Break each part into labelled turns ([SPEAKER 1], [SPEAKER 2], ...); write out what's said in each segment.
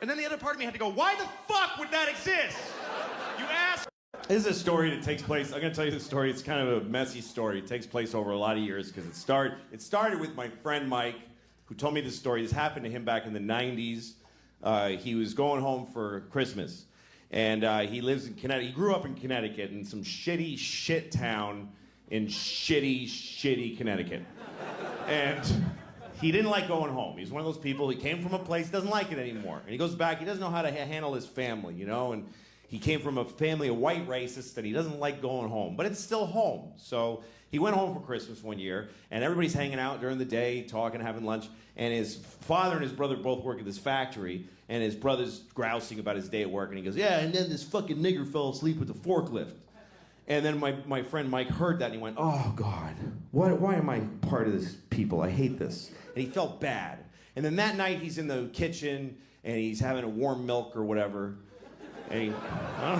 [SPEAKER 1] And then the other part of me had to go, why the fuck would that exist? You ass.
[SPEAKER 2] This is a story that takes place. I'm going to tell you this story. It's kind of a messy story. It takes place over a lot of years because it started with my friend Mike, who told me this story. This happened to him back in the 90s. He was going home for Christmas. And he lives in Connecticut. He grew up in Connecticut in some shitty shit town in shitty Connecticut. And he didn't like going home. He's one of those people, he came from a place, doesn't like it anymore. And he goes back, he doesn't know how to handle his family, you know? And he came from a family of white racists and he doesn't like going home. But it's still home. So he went home for Christmas one year, and everybody's hanging out during the day, talking, having lunch. And his father and his brother both work at this factory, and his brother's grousing about his day at work. And he goes, yeah, and then this fucking nigger fell asleep with the forklift. And then my friend Mike heard that, and he went, oh, God, why am I part of this people? I hate this. And he felt bad. And then that night, he's in the kitchen, and he's having a warm milk or whatever. And I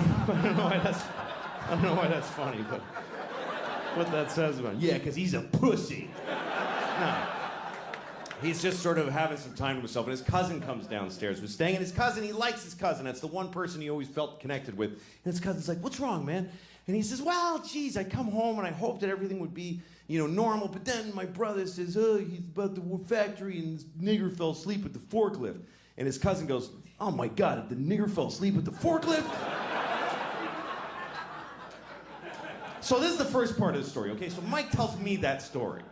[SPEAKER 2] don't know why that's funny, but what that says about him. Yeah, because he's a pussy. No. He's just sort of having some time to himself, and his cousin comes downstairs. We're staying, and his cousin, he likes his cousin. That's the one person he always felt connected with. And his cousin's like, what's wrong, man? And he says, well, geez, I come home, and I hoped that everything would be, you know, normal, but then my brother says, oh, he's about the factory, and this nigger fell asleep with the forklift. And his cousin goes, oh, my God, the nigger fell asleep with the forklift? So this is the first part of the story, okay? So Mike tells me that story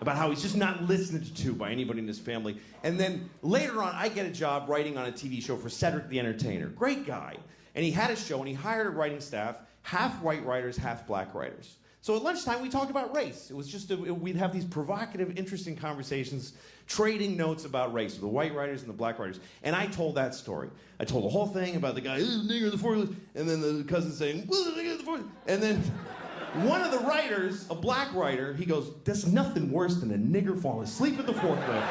[SPEAKER 2] about how he's just not listened to by anybody in his family. And then later on, I get a job writing on a TV show for Cedric the Entertainer. Great guy. And he had a show, and he hired a writing staff, half white writers, half black writers. So at lunchtime, we talked about race. It was just, we'd have these provocative, interesting conversations, trading notes about race with the white writers and the black writers. And I told that story. I told the whole thing about the guy, nigger the forklift, and then the cousin saying, nigger the forklift. And then one of the writers, a black writer, he goes, there's nothing worse than a nigger falling asleep at the forklift.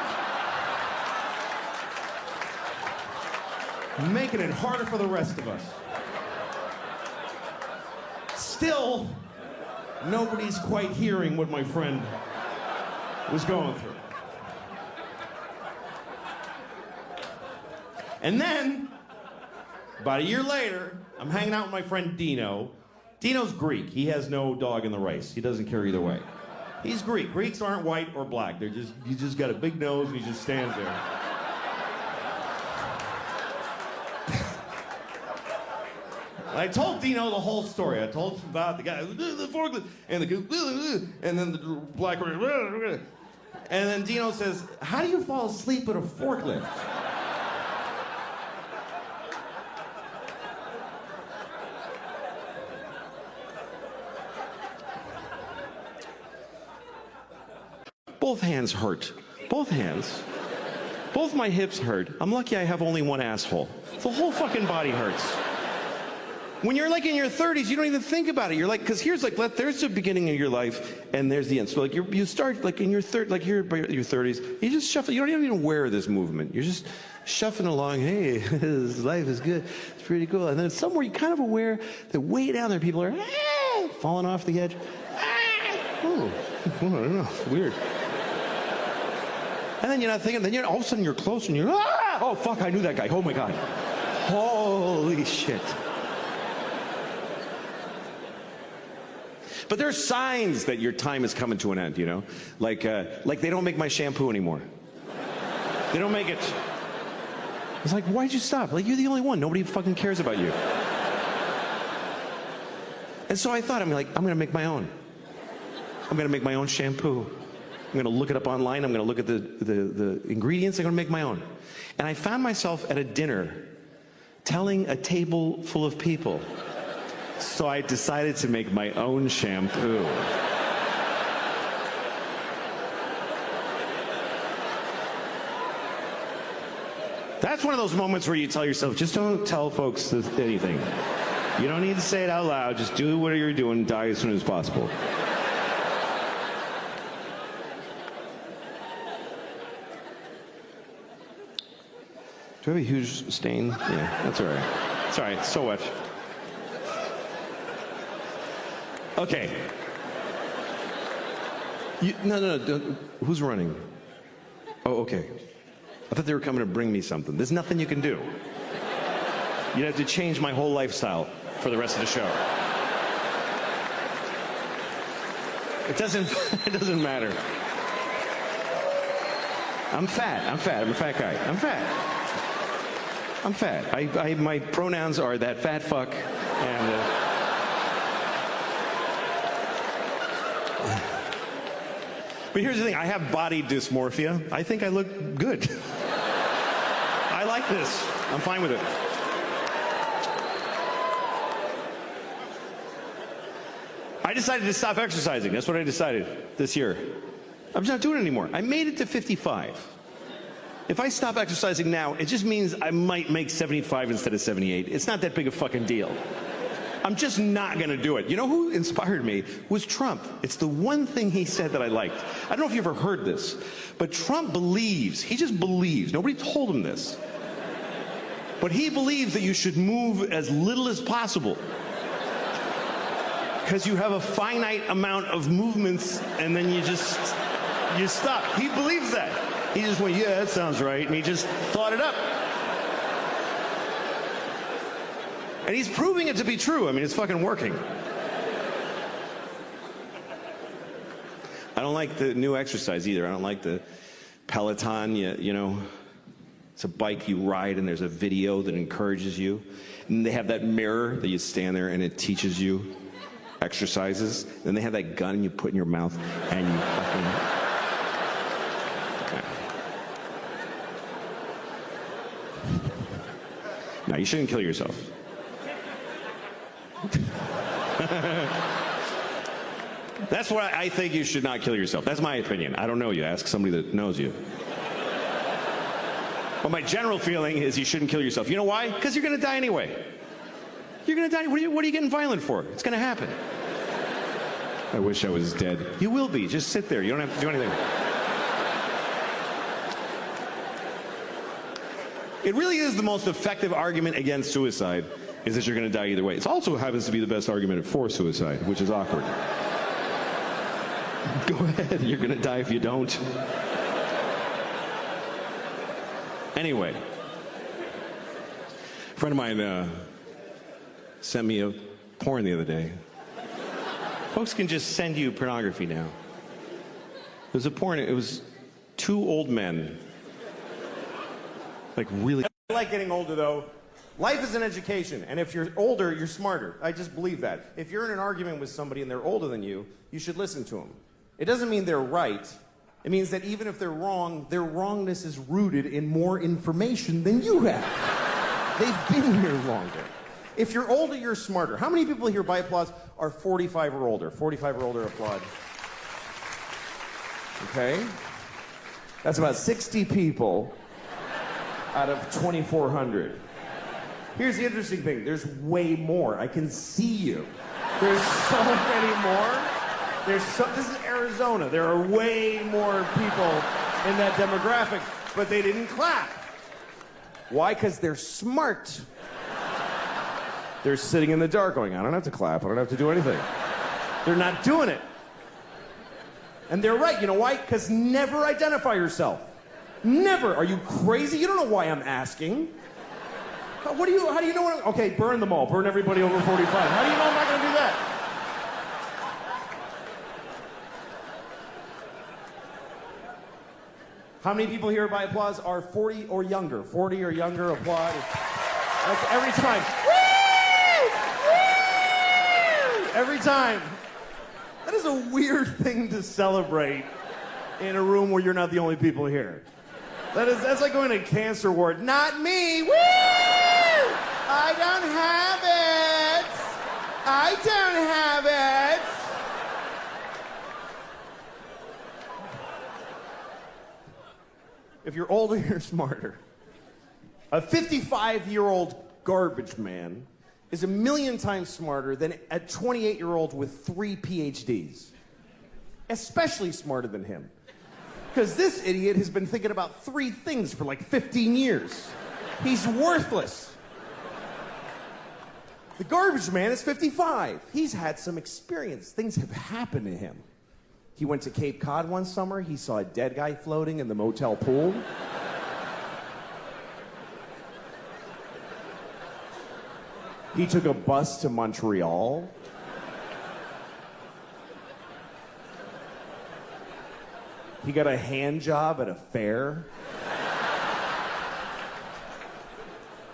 [SPEAKER 2] Making it harder for the rest of us. Still, nobody's quite hearing what my friend was going through. And then, about a year later, I'm hanging out with my friend Dino. Dino's Greek. He has no dog in the race. He doesn't care either way. He's Greek. Greeks aren't white or black. They're just, he just got a big nose and he just stands there. I told Dino the whole story. I told him about the guy, the forklift, and and then the black, and then Dino says, how do you fall asleep at a forklift? Both hands hurt. Both hands. Both my hips hurt. I'm lucky I have only one asshole. The whole fucking body hurts. When you're like in your 30s, you don't even think about it. You're like, because here's like, there's the beginning of your life, and there's the end. So like, you start like in your like you're your 30s. You just shuffle. You don't even aware of this movement. You're just shuffling along. Hey, this life is good. It's pretty cool. And then somewhere you're kind of aware that way down there, people are falling off the edge. Oh, I don't know. Weird. And then you're not thinking. Then you're all of a sudden you're close, and you're oh fuck, I knew that guy. Oh my god. Holy shit. But there are signs that your time is coming to an end, you know? Like they don't make my shampoo anymore. They don't make it. It's like, why'd you stop? Like, you're the only one. Nobody fucking cares about you. And so I thought, I'm gonna make my own. I'm gonna make my own shampoo. I'm gonna look it up online. I'm gonna look at the ingredients. I'm gonna make my own. And I found myself at a dinner telling a table full of people. So I decided to make my own shampoo. That's one of those moments where you tell yourself, just don't tell folks anything. You don't need to say it out loud. Just do what you're doing, die as soon as possible. Do I have a huge stain? Yeah, that's all right. It's all right, so what? Okay. No, who's running? Oh, okay.
[SPEAKER 3] I thought they were coming to bring me something. There's nothing you can do. You'd have to change my whole lifestyle for the rest of the show. It doesn't matter. I'm fat. I'm a fat guy. I'm fat. My pronouns are that fat fuck and... But here's the thing, I have body dysmorphia. I think I look good. I like this. I'm fine with it. I decided to stop exercising. That's what I decided this year. I'm just not doing it anymore. I made it to 55. If I stop exercising now, it just means I might make 75 instead of 78. It's not that big a fucking deal. I'm just not going to do it. You know who inspired me? Was Trump. It's the one thing he said that I liked. I don't know if you ever heard this, but Trump believes, he just believes, nobody told him this, but he believes that you should move as little as possible because you have a finite amount of movements and then you stop. He believes that. He just went, yeah, that sounds right, and he just thought it up. And he's proving it to be true. I mean, it's fucking working. I don't like the new exercise either. I don't like the Peloton, you know. It's a bike you ride and there's a video that encourages you. And they have that mirror that you stand there and it teaches you exercises. Then they have that gun you put in your mouth and you fucking... No, you shouldn't kill yourself. That's why I think you should not kill yourself. That's my opinion. I don't know you. Ask somebody that knows you. But my general feeling is you shouldn't kill yourself. You know why? Because you're going to die anyway. You're going to die. What are you getting violent for? It's going to happen. I wish I was dead. You will be. Just sit there. You don't have to do anything. It really is the most effective argument against suicide, is that you're going to die either way. It also happens to be the best argument for suicide, which is awkward. Go ahead, you're going to die if you don't. Anyway, a friend of mine sent me a porn the other day. Folks can just send you pornography now. There's a porn, it was two old men. Like really.
[SPEAKER 2] I like getting older though. Life is an education, and if you're older, you're smarter. I just believe that. If you're in an argument with somebody and they're older than you, you should listen to them. It doesn't mean they're right. It means that even if they're wrong, their wrongness is rooted in more information than you have. They've been here longer. If you're older, you're smarter. How many people here by applause are 45 or older? 45 or older applaud. Okay? That's about 60 people out of 2,400. Here's the interesting thing. There's way more. I can see you. There's so many more. This is Arizona. There are way more people in that demographic, but they didn't clap. Why? Because they're smart. They're sitting in the dark going, I don't have to clap. I don't have to do anything. They're not doing it. And they're right. You know why? Because never identify yourself. Never. Are you crazy? You don't know why I'm asking. How do you know what I'm... Okay, burn them all. Burn everybody over 45. How do you know I'm not going to do that? How many people here by applause are 40 or younger? 40 or younger, applaud. That's every time. Woo! Woo! Every time. That is a weird thing to celebrate in a room where you're not the only people here. That's like going to a cancer ward. Not me. Woo! I don't have it. I don't have it. If you're older, you're smarter. A 55-year-old garbage man is 1,000,000 times smarter than a 28-year-old with 3 PhDs. Especially smarter than him. Because this idiot has been thinking about 3 things for like 15 years. He's worthless. The garbage man is 55. He's had some experience. Things have happened to him. He went to Cape Cod one summer. He saw a dead guy floating in the motel pool.
[SPEAKER 4] He took a bus to Montreal. He got a hand job at a fair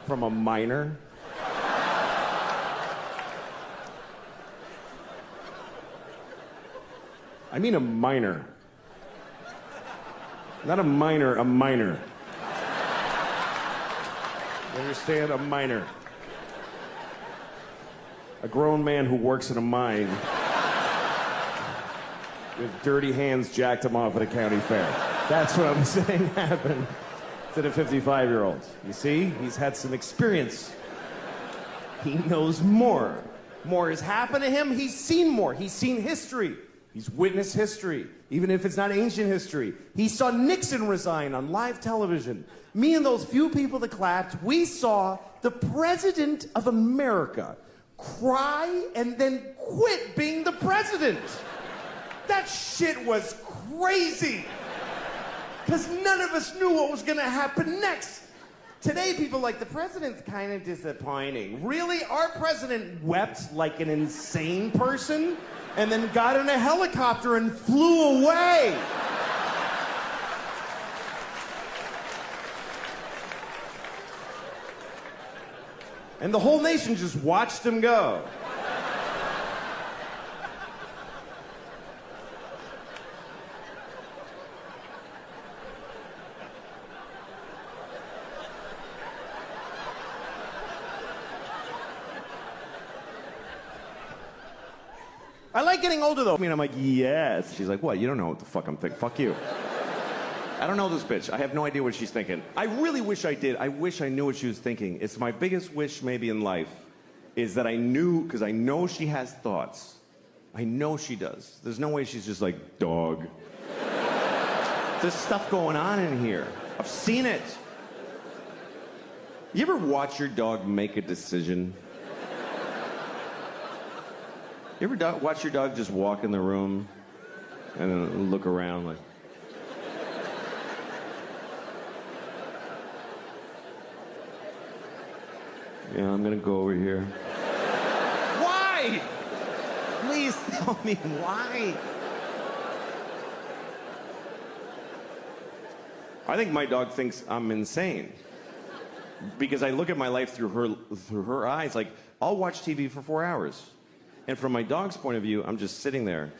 [SPEAKER 4] from a minor. I mean a minor. Not a minor, a minor. You understand? A minor. A grown man who works in a mine with dirty hands jacked him off at a county fair. That's what I'm saying happened to the 55-year-old. You see? He's had some experience. He knows more. More has happened to him. He's seen more. He's seen history. He's witnessed history, even if it's not ancient history. He saw Nixon resign on live television. Me and those few people that clapped, we saw the President of America cry and then quit being the president. That shit was crazy. Because none of us knew what was going to happen next. Today, people are like, the president's kind of disappointing. Really? Our president wept like an insane person and then got in a helicopter and flew away. And the whole nation just watched him go. I like getting older, though. I mean, I'm like, yes. She's like, what? You don't know what the fuck I'm thinking. Fuck you. I don't know this bitch. I have no idea what she's thinking. I really wish I did. I wish I knew what she was thinking. It's my biggest wish maybe in life is that I knew, because I know she has thoughts. I know she does. There's no way she's just like, dog. There's stuff going on in here. I've seen it. You ever watch your dog make a decision? You ever watch your dog just walk in the room and then look around like... Yeah, I'm gonna go over here. Why? Please tell me why. I think my dog thinks I'm insane. Because I look at my life through her eyes. Like, I'll watch TV for 4 hours. And from my dog's point of view, I'm just sitting there.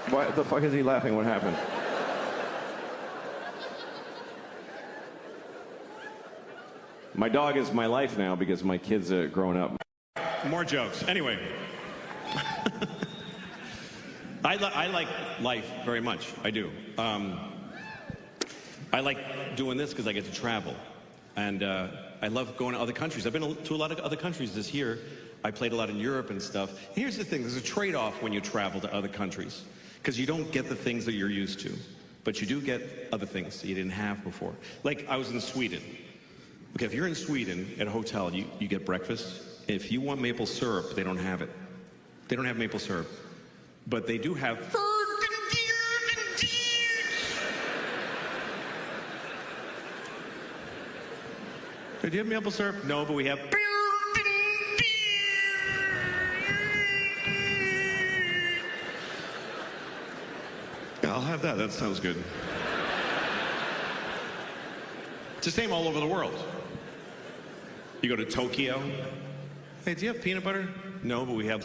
[SPEAKER 4] What the fuck is he laughing? What happened? My dog is my life now because my kids are growing up.
[SPEAKER 2] More jokes. Anyway. I like life very much. I do. I like doing this because I get to travel. And I love going to other countries. I've been to a lot of other countries this year. I played a lot in Europe and stuff. Here's the thing. There's a trade-off when you travel to other countries. Because you don't get the things that you're used to. But you do get other things that you didn't have before. Like, I was in Sweden. Okay, if you're in Sweden at a hotel, you get breakfast. If you want maple syrup, they don't have it. They don't have maple syrup. But they do have... Do you have maple syrup? No, but we have... Yeah, I'll have that. That sounds good. It's the same all over the world. You go to Tokyo. Hey, do you have peanut butter? No, but we have...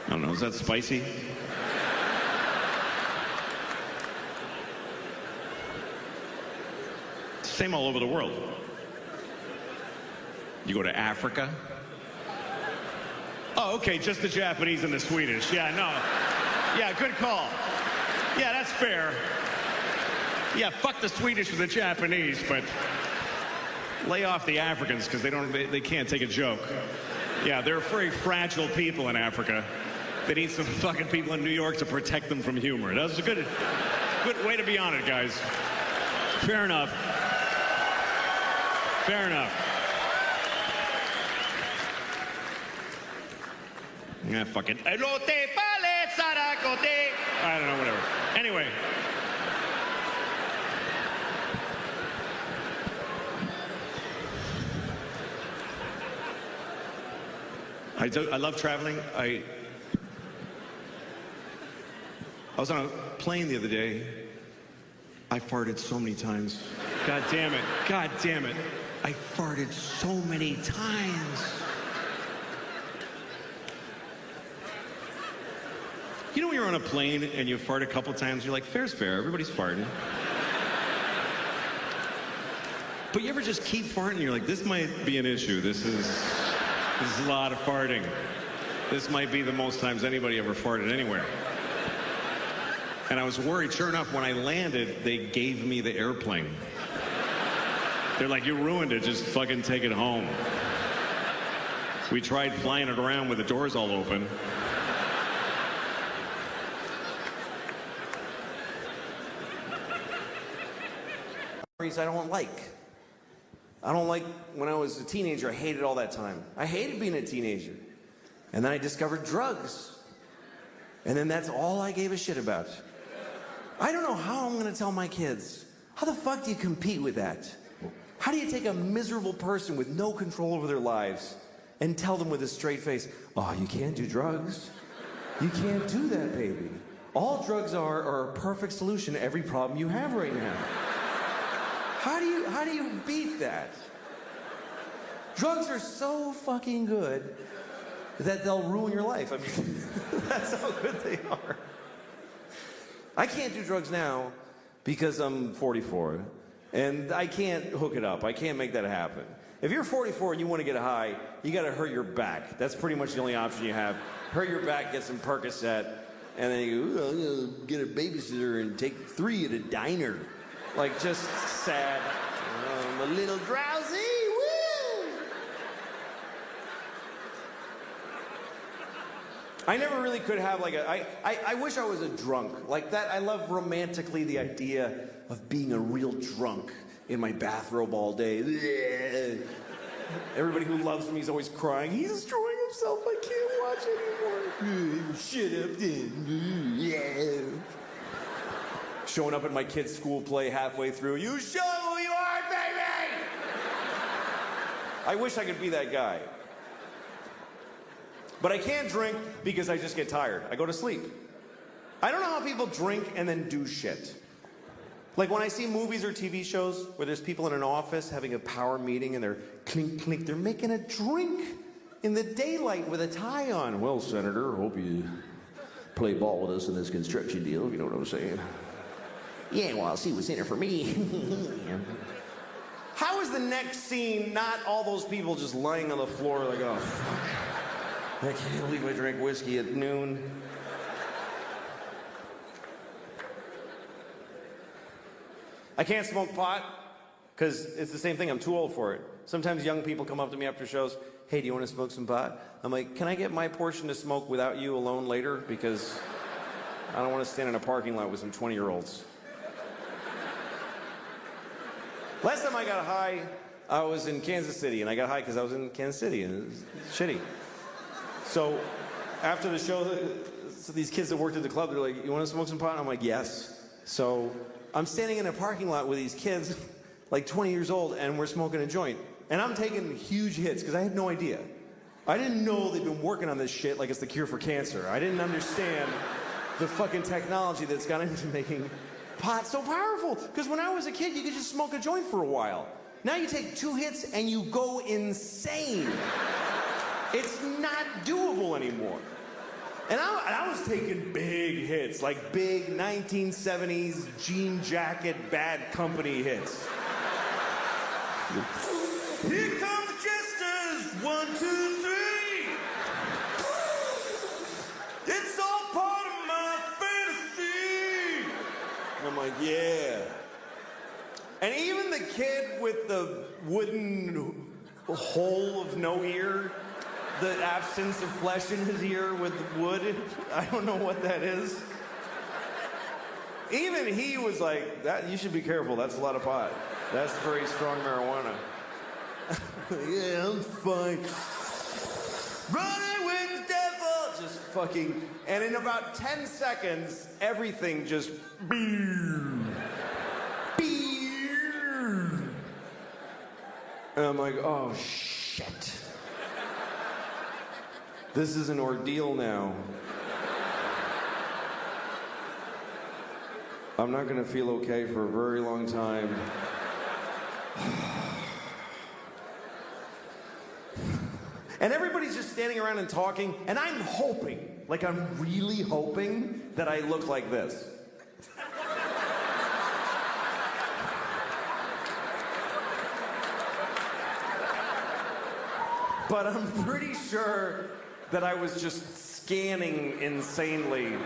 [SPEAKER 2] I don't know, is that spicy? Same all over the world. You go to Africa. Oh, okay, just the Japanese and the Swedish. Yeah, no. Yeah, good call. Yeah, that's fair. Yeah, fuck the Swedish and the Japanese, but
[SPEAKER 1] Lay off the Africans because they can't take a joke. Yeah, they're very fragile people in Africa. They need some fucking people in New York to protect them from humor. That was a good way to be on it, guys. Fair enough. Fair enough. Yeah, fucking. I don't know, whatever. Anyway. I love traveling. I was on a plane the other day. I farted so many times. God damn it. God damn it. I farted so many times. You know when you're on a plane and you fart a couple times, you're like, fair's fair, everybody's farting. But you ever just keep farting and you're like, this might be an issue. This is a lot of farting. This might be the most times anybody ever farted anywhere. And I was worried. Sure enough, when I landed, they gave me the airplane. They're like, you ruined it. Just fucking take it home. We tried flying it around with the doors all open.
[SPEAKER 3] I don't like. When I was a teenager, I hated all that time. I hated being a teenager. And then I discovered drugs. And then that's all I gave a shit about. I don't know how I'm gonna tell my kids. How the fuck do you compete with that? How do you take a miserable person with no control over their lives and tell them with a straight face, oh, you can't do drugs. You can't do that, baby. All drugs are a perfect solution to every problem you have right now. How do you beat that? Drugs are so fucking good that they'll ruin your life. I mean, that's how good they are. I can't do drugs now because I'm 44, and I can't hook it up. I can't make that happen. If you're 44 and you want to get high, you got to hurt your back. That's pretty much the only option you have. Hurt your back, get some Percocet, and then you go, I'm gonna get a babysitter and take 3 at a diner. Like, just sad. I'm a little drowsy. Woo! I never really could have like I wish I was a drunk. Like that, I love romantically the idea of being a real drunk in my bathrobe all day. Everybody who loves me is always crying. He's destroying himself. I can't watch anymore. Shut up, then. Yeah. Showing up at my kid's school play halfway through. You show who you are, baby! I wish I could be that guy. But I can't drink because I just get tired. I go to sleep. I don't know how people drink and then do shit. Like when I see movies or TV shows where there's people in an office having a power meeting and they're clink, clink, they're making a drink in the daylight with a tie on. Well, Senator, hope you play ball with us in this construction deal, if you know what I'm saying. Yeah, well, I'll see what's in it for me. How is the next scene not all those people just lying on the floor like, oh, fuck. I can't believe I drank whiskey at noon. I can't smoke pot because it's the same thing. I'm too old for it. Sometimes young people come up to me after shows, hey, do you want to smoke some pot? I'm like, can I get my portion to smoke without you alone later? Because I don't want to stand in a parking lot with some 20-year-olds. Last time I got high, I was in Kansas City, and I got high because I was in Kansas City, and it was shitty. So after the show, so these kids that worked at the club, they're like, you want to smoke some pot? I'm like, yes. So I'm standing in a parking lot with these kids, like 20 years old, and we're smoking a joint. And I'm taking huge hits because I had no idea. I didn't know they'd been working on this shit like it's the cure for cancer. I didn't understand the fucking technology that's gone into making pot so powerful. Because when I was a kid, you could just smoke a joint for a while. Now you take 2 hits and you go insane. It's not doable anymore. And I was taking big hits, like big 1970s jean jacket, Bad Company hits. Here come the jesters, 1, 2, 3. It's all part of my fantasy. And I'm like, yeah. And even the
[SPEAKER 2] kid with the wooden hole of no ear? The absence of flesh in his ear with wood? I don't know what that is. Even he was like, "That you should be careful, that's a lot of pot. That's very strong marijuana." Yeah, I'm fine. Running with the devil! Just fucking, and in about 10 seconds, everything just and I'm like, oh shit. This is an ordeal now. I'm not gonna feel okay for a very long time. And everybody's just standing around and talking, and I'm hoping, like I'm really hoping, that I look like this. But I'm pretty sure that I was just scanning insanely.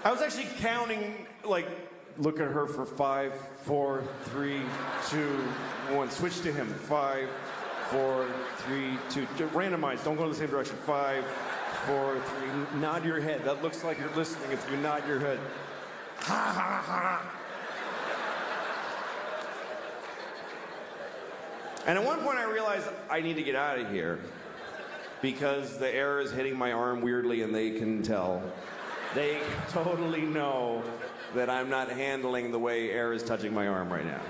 [SPEAKER 2] I was actually counting, like, look at her for 5, 4, 3, 2, 1. Switch to him. 5, 4, 3, 2. Randomize. Don't go in the same direction. 5, 4, 3. Nod your head. That looks like you're listening if you nod your head. Ha ha ha. And at one point I realized I need to get out of here because the air is hitting my arm weirdly and they can tell. They totally know that I'm not handling the way air is touching my arm right now.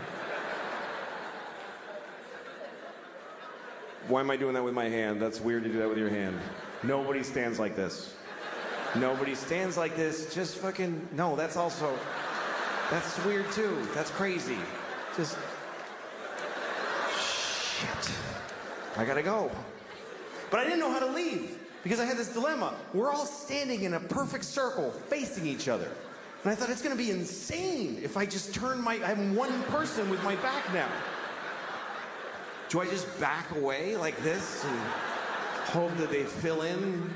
[SPEAKER 2] Why am I doing that with my hand? That's weird to do that with your hand. Nobody stands like this. Nobody stands like this. Just fucking, no, that's also, that's weird too. That's crazy. Just, shit. I gotta go. But I didn't know how to leave because I had this dilemma. We're all standing in a perfect circle facing each other. And I thought it's gonna be insane if I just turn I'm one person with my back now. Do I just back away like this and hope that they fill in?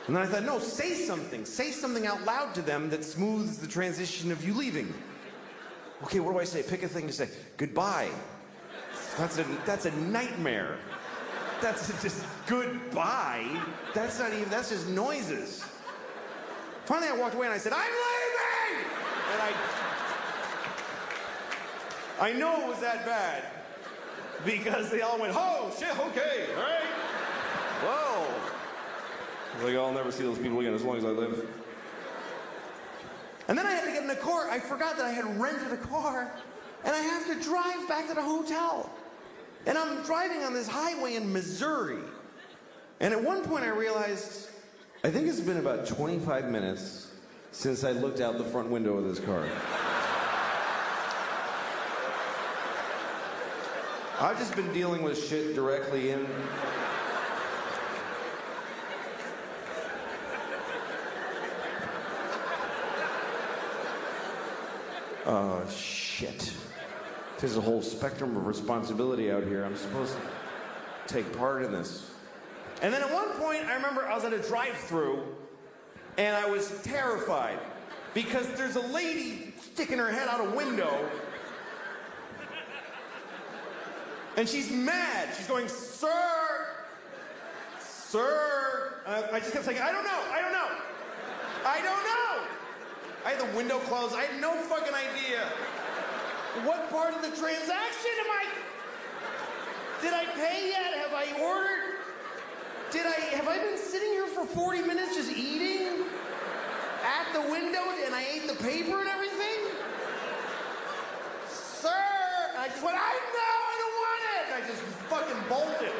[SPEAKER 2] And then I thought, no, say something. Say something out loud to them that smooths the transition of you leaving. Okay, what do I say? Pick a thing to say. Goodbye. That's a nightmare. That's just goodbye. That's not even, that's just noises. Finally, I walked away and I said, I'm leaving! And I know it was that bad because they all went, oh, shit, okay, all right. Whoa. Like, I'll never see those people again as long as I live. And then I had to get in the car. I forgot that I had rented a car, and I have to drive back to the hotel. And I'm driving on this highway in Missouri. And at one point I realized, I think it's been about 25 minutes since I looked out the front window of this car. I've just been dealing with shit directly in. Oh, shit. There's a whole spectrum of responsibility out here. I'm supposed to take part in this. And then at one point, I remember I was at a drive-thru, and I was terrified because there's a lady sticking her head out a window, and she's mad. She's going, sir, sir. I just kept saying, I don't know, I don't know, I don't know. I had the window closed. I had no fucking idea. What part of the transaction am I? Did I pay yet? Have I ordered? Have I been sitting here for 40 minutes just eating at the window and I ate the paper and everything? Sir, I just went, I don't want it. And I just fucking bolted.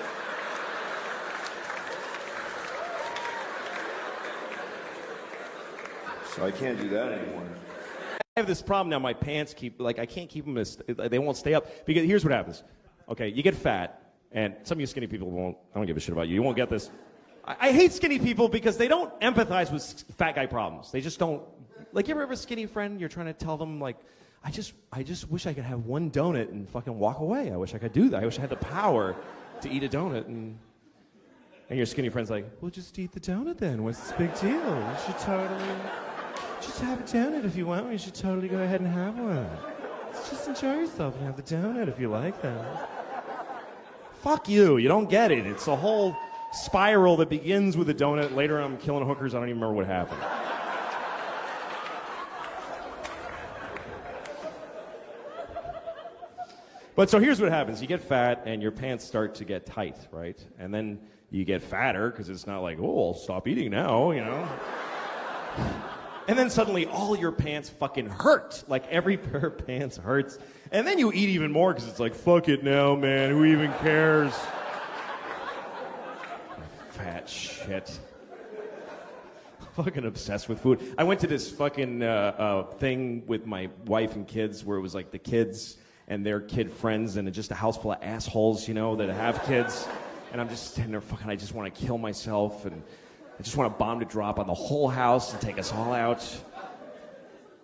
[SPEAKER 2] So I can't do that anymore.
[SPEAKER 4] I have this problem now. My pants I can't keep them they won't stay up. Because here's what happens. Okay, you get fat, and some of you skinny people won't, I don't give a shit about you. You won't get this. I hate skinny people because they don't empathize with fat guy problems. They just don't. Like, you ever have a skinny friend, you're trying to tell them, like, I just wish I could have one donut and fucking walk away. I wish I could do that. I wish I had the power to eat a donut and And your skinny friend's like, well, just eat the donut then. What's this big deal? You should totally just have a donut if you want. You should totally go ahead and have one. Just enjoy yourself and have the donut if you like that. Fuck you. You don't get it. It's a whole spiral that begins with a donut. Later I'm killing hookers. I don't even remember what happened. But so here's what happens. You get fat and your pants start to get tight, right? And then you get fatter because it's not like, oh, I'll stop eating now, you know? And then suddenly all your pants fucking hurt. Like every pair of pants hurts. And then you eat even more because it's like, fuck it now, man. Who even cares? Fat shit. Fucking obsessed with food. I went to this fucking thing with my wife and kids where it was like the kids and their kid friends and just a house full of assholes, you know, that have kids. And I'm just standing there fucking, I just want to kill myself and I just want a bomb to drop on the whole house and take us all out.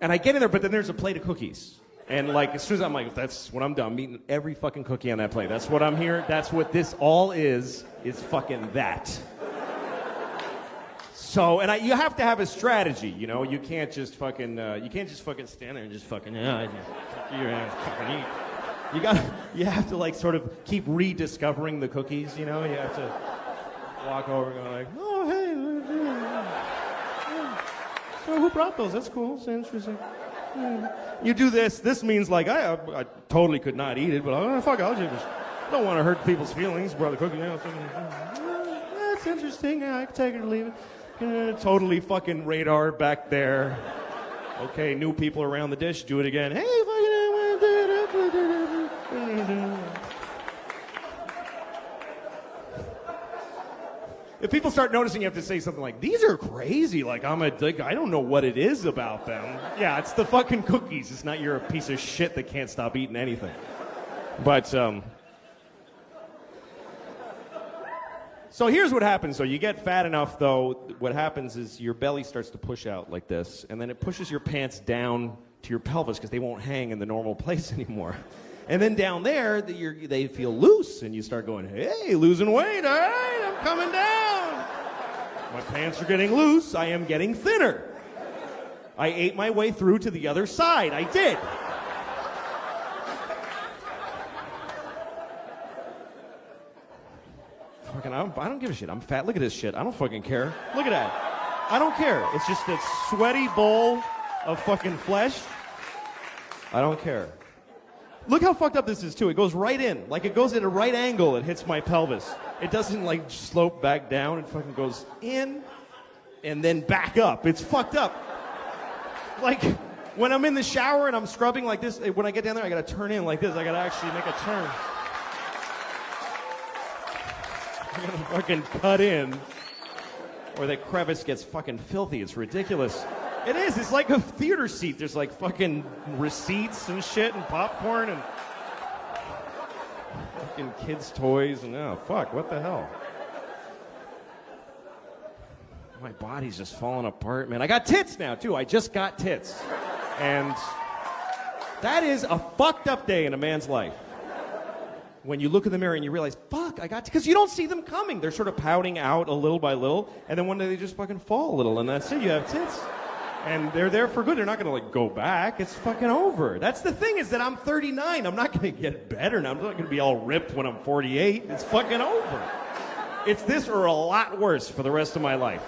[SPEAKER 4] And I get in there, but then there's a plate of cookies. And like, as soon as I'm like, that's when I'm done, I'm eating every fucking cookie on that plate. That's what I'm here. That's what this all is fucking that. So, and you have to have a strategy, you know? You can't just fucking stand there and just fucking, fucking eat. You have to like sort of keep rediscovering the cookies, you know? You have to walk over and go like, oh, hey, look at that. So who brought those? That's cool. It's interesting. You do this. This means like, I totally could not eat it, but fuck it, I'll just, I don't want to hurt people's feelings. Brought the cookie. That's interesting. Yeah, I can take it or leave it. Totally fucking radar back there. Okay, new people around the dish. Do it again. Hey, if people start noticing, you have to say something like, these are crazy. Like, I don't know what it is about them. Yeah, it's the fucking cookies. It's not you're a piece of shit that can't stop eating anything. But, so here's what happens. So you get fat enough, though, what happens is your belly starts to push out like this, and then it pushes your pants down to your pelvis because they won't hang in the normal place anymore. And then down there, they feel loose, and you start going, hey, losing weight, all right, I'm coming down. My pants are getting loose. I am getting thinner. I ate my way through to the other side. I did. Fucking, I don't give a shit. I'm fat. Look at this shit. I don't fucking care. Look at that. I don't care. It's just a sweaty bowl of fucking flesh. I don't care. Look how fucked up this is, too. It goes right in. Like, it goes at a right angle. It hits my pelvis. It doesn't, like, slope back down. It fucking goes in and then back up. It's fucked up. Like, when I'm in the shower and I'm scrubbing like this, when I get down there, I gotta turn in like this. I gotta actually make a turn. I'm gonna fucking cut in, or that crevice gets fucking filthy. It's ridiculous. It is. It's like a theater seat. There's like fucking receipts and shit and popcorn and fucking kids' toys and oh fuck, what the hell? My body's just falling apart, man. I got tits now too. I just got tits, and that is a fucked up day in a man's life. When you look in the mirror and you realize, fuck, I got because you don't see them coming. They're sort of pouting out a little by little, and then one day they just fucking fall a little, and that's it. You have tits. And they're there for good. They're not going to, like, go back. It's fucking over. That's the thing is that I'm 39. I'm not going to get better now. I'm not going to be all ripped when I'm 48. It's fucking over. It's this or a lot worse for the rest of my life.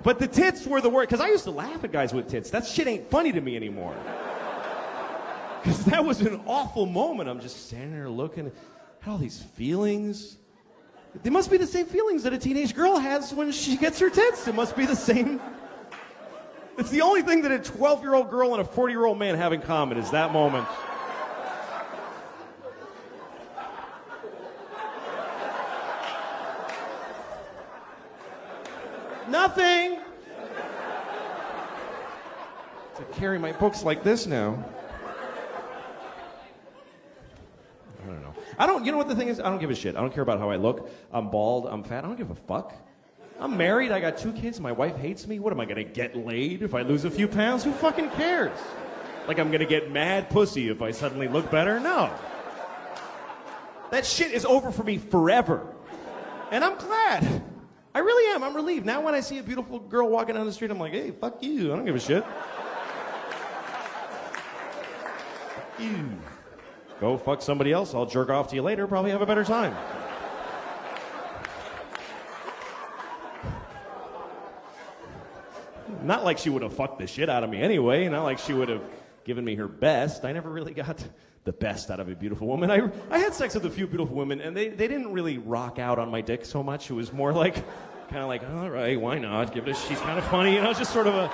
[SPEAKER 4] But the tits were the worst. Because I used to laugh at guys with tits. That shit ain't funny to me anymore. Because that was an awful moment. I'm just standing there looking at all these feelings. They must be the same feelings that a teenage girl has when she gets her tits. It must be the same. It's the only thing that a 12-year-old girl and a 40-year-old man have in common is that moment. Nothing. To carry my books like this now. You know what the thing is? I don't give a shit. I don't care about how I look. I'm bald. I'm fat. I don't give a fuck. I'm married. I got 2 kids. My wife hates me. What am I going to get laid if I lose a few pounds? Who fucking cares? Like I'm going to get mad pussy if I suddenly look better? No. That shit is over for me forever.
[SPEAKER 2] And I'm glad. I really am. I'm relieved. Now when I see a beautiful girl walking down the street, I'm like, hey, fuck you. I don't give a shit. You. Go fuck somebody else. I'll jerk off to you later. Probably have a better time. Not like she would have fucked the shit out of me anyway. Not like she would have given me her best. I never really got the best out of a beautiful woman. I had sex with a few beautiful women, and they didn't really rock out on my dick so much. It was more like, kind of like, all right, why not? Give it a, she's kind of funny, you know, just sort of a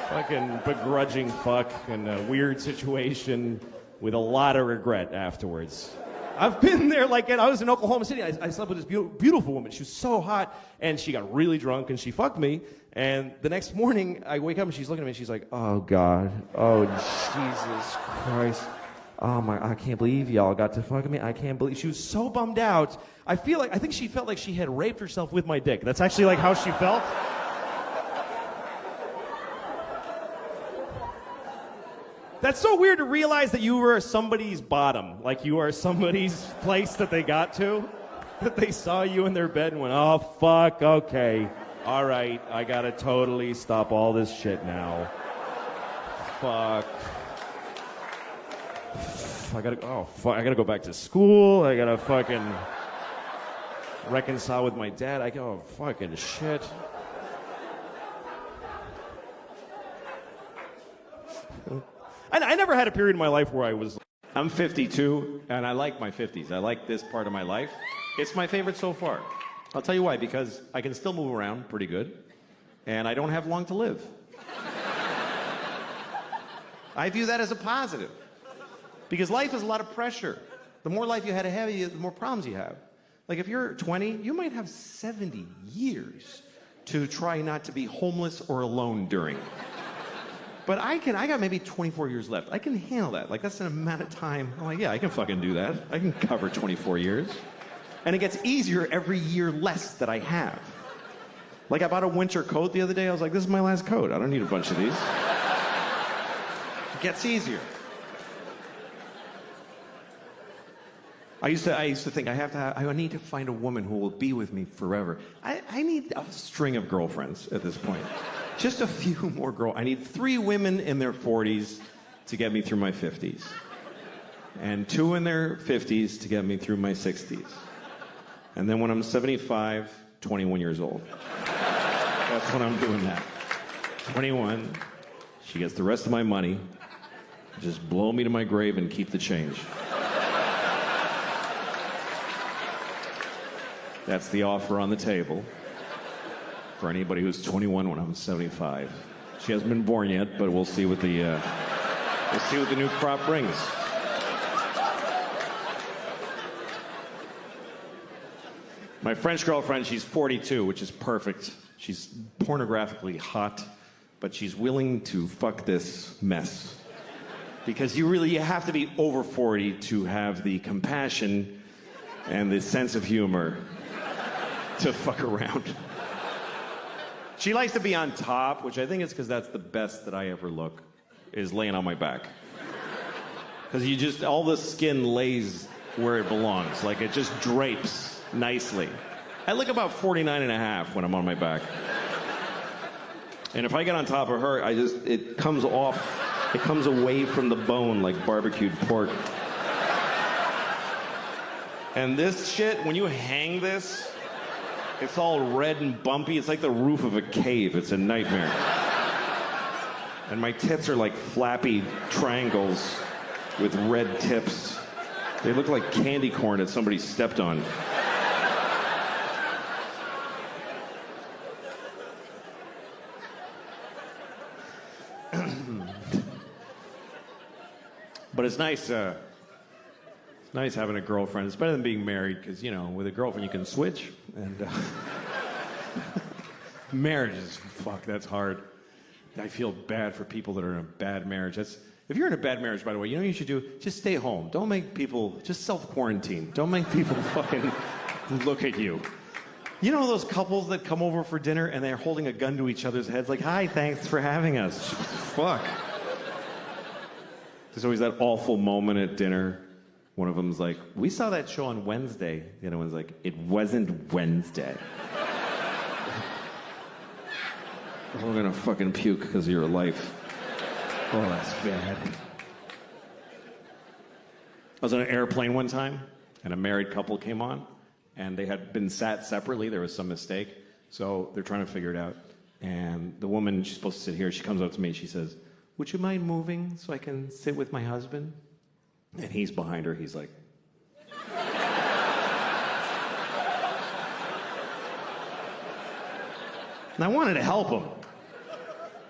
[SPEAKER 2] fucking begrudging fuck in a weird situation with a lot of regret afterwards. I've been there, like, I was in Oklahoma City. I slept with this beautiful woman. She was so hot, and she got really drunk, and she fucked me. And the next morning, I wake up, and she's looking at me, and she's like, oh, God. Oh, Jesus Christ. Oh, I can't believe y'all got to fuck me. I can't believe. She was so bummed out. I think she felt like she had raped herself with my dick. That's actually, like, how she felt. That's so weird to realize that you were somebody's bottom. Like you are somebody's place that they got to. That they saw you in their bed and went, oh, fuck, okay. All right, I gotta totally stop all this shit now. Fuck. I gotta go back to school. I gotta fucking reconcile with my dad. I go, oh, fucking shit. I never had a period in my life where I was...
[SPEAKER 3] I'm 52, and I like my 50s. I like this part of my life. It's my favorite so far. I'll tell you why, because I can still move around pretty good, and I don't have long to live. I view that as a positive, because life is a lot of pressure. The more life you had ahead of you, the more problems you have. Like if you're 20, you might have 70 years to try not to be homeless or alone during. But I got maybe 24 years left. I can handle that. Like, that's an amount of time. I'm like, yeah, I can fucking do that. I can cover 24 years. And it gets easier every year less that I have. Like, I bought a winter coat the other day. I was like, this is my last coat. I don't need a bunch of these. It gets easier. I used to think I need to find a woman who will be with me forever. I need a string of girlfriends at this point. Just a few more girls. I need 3 women in their 40s to get me through my 50s. And 2 in their 50s to get me through my 60s. And then when I'm 75, 21 years old. That's when I'm doing that. 21, she gets the rest of my money. Just blow me to my grave and keep the change. That's the offer on the table. For anybody who's 21 when I'm 75. She hasn't been born yet, but we'll see what the new crop brings. My French girlfriend, she's 42, which is perfect. She's pornographically hot, but she's willing to fuck this mess. Because you have to be over 40 to have the compassion and the sense of humor to fuck around. She likes to be on top, which I think is because that's the best that I ever look, is laying on my back. Because all the skin lays where it belongs. Like, it just drapes nicely. I look about 49 and a half when I'm on my back. And if I get on top of her, it comes off, it comes away from the bone like barbecued pork. And this shit, when you hang this, it's all red and bumpy. It's like the roof of a cave. It's a nightmare. And my tits are like flappy triangles with red tips. They look like candy corn that somebody stepped on. But it's nice. It's nice having a girlfriend. It's better than being married because, with a girlfriend you can switch. And marriage is, fuck, that's hard. I feel bad for people that are in a bad marriage. If you're in a bad marriage, by the way, you know what you should do? Just stay home. Don't make people, just self-quarantine. Don't make people fucking look at you. You know those couples that come over for dinner and they're holding a gun to each other's heads like, hi, thanks for having us. Fuck. There's always that awful moment at dinner One of them's like, we saw that show on Wednesday. The other one's like, it wasn't Wednesday. We're gonna fucking puke because of your life. Oh, that's bad. I was on an airplane one time, and a married couple came on, and they had been sat separately. There was some mistake, so they're trying to figure it out. And the woman, she's supposed to sit here, she comes up to me and she says, would you mind moving so I can sit with my husband? And he's behind her, he's like, and I wanted to help him.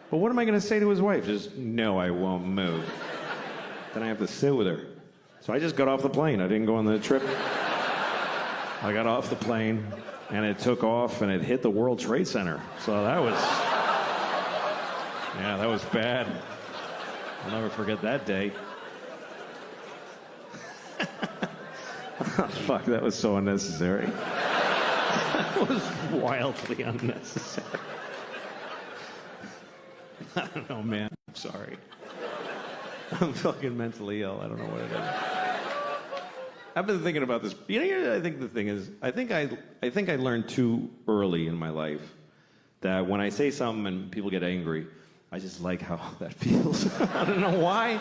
[SPEAKER 3] But what am I going to say to his wife? Just, no, I won't move. Then I have to sit with her. So I just got off the plane. I didn't go on the trip. I got off the plane, and it took off, and it hit the World Trade Center. So that was, yeah, that was bad. I'll never forget that day. Oh, fuck, that was so unnecessary. That was wildly unnecessary. I don't know, man. I'm sorry. I'm fucking mentally ill. I don't know what it is. I've been thinking about this. You know, I think the thing is, I think I learned too early in my life that when I say something and people get angry, I just like how that feels. I don't know why,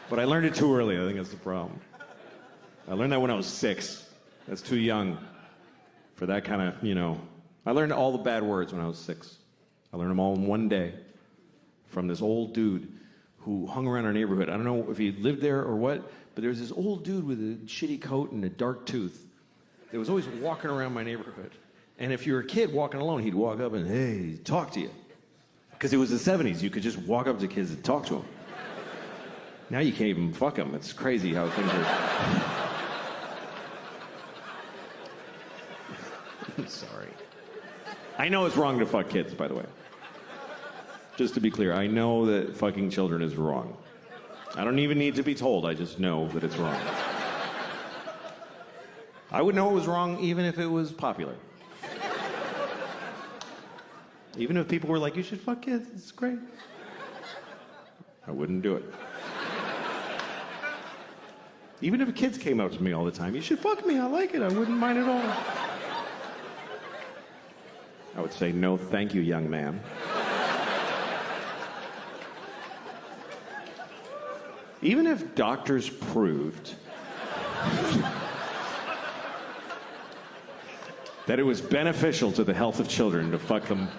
[SPEAKER 3] but I learned it too early. I think that's the problem. I learned that when I was 6. That's too young for that kind of, you know. I learned all the bad words when I was 6. I learned them all in one day from this old dude who hung around our neighborhood. I don't know if he lived there or what, but there was this old dude with a shitty coat and a dark tooth that was always walking around my neighborhood. And if you were a kid walking alone, he'd walk up and, hey, talk to you. Because it was the 70s. You could just walk up to kids and talk to them. Now you can't even fuck them. It's crazy how things are. I'm sorry. I know it's wrong to fuck kids, by the way. Just to be clear, I know that fucking children is wrong. I don't even need to be told. I just know that it's wrong. I would know it was wrong even if it was popular. Even if people were like, you should fuck kids, it's great. I wouldn't do it. Even if kids came up to me all the time, you should fuck me, I like it, I wouldn't mind at all. I would say, no, thank you, young man. Even if doctors proved that it was beneficial to the health of children to fuck them,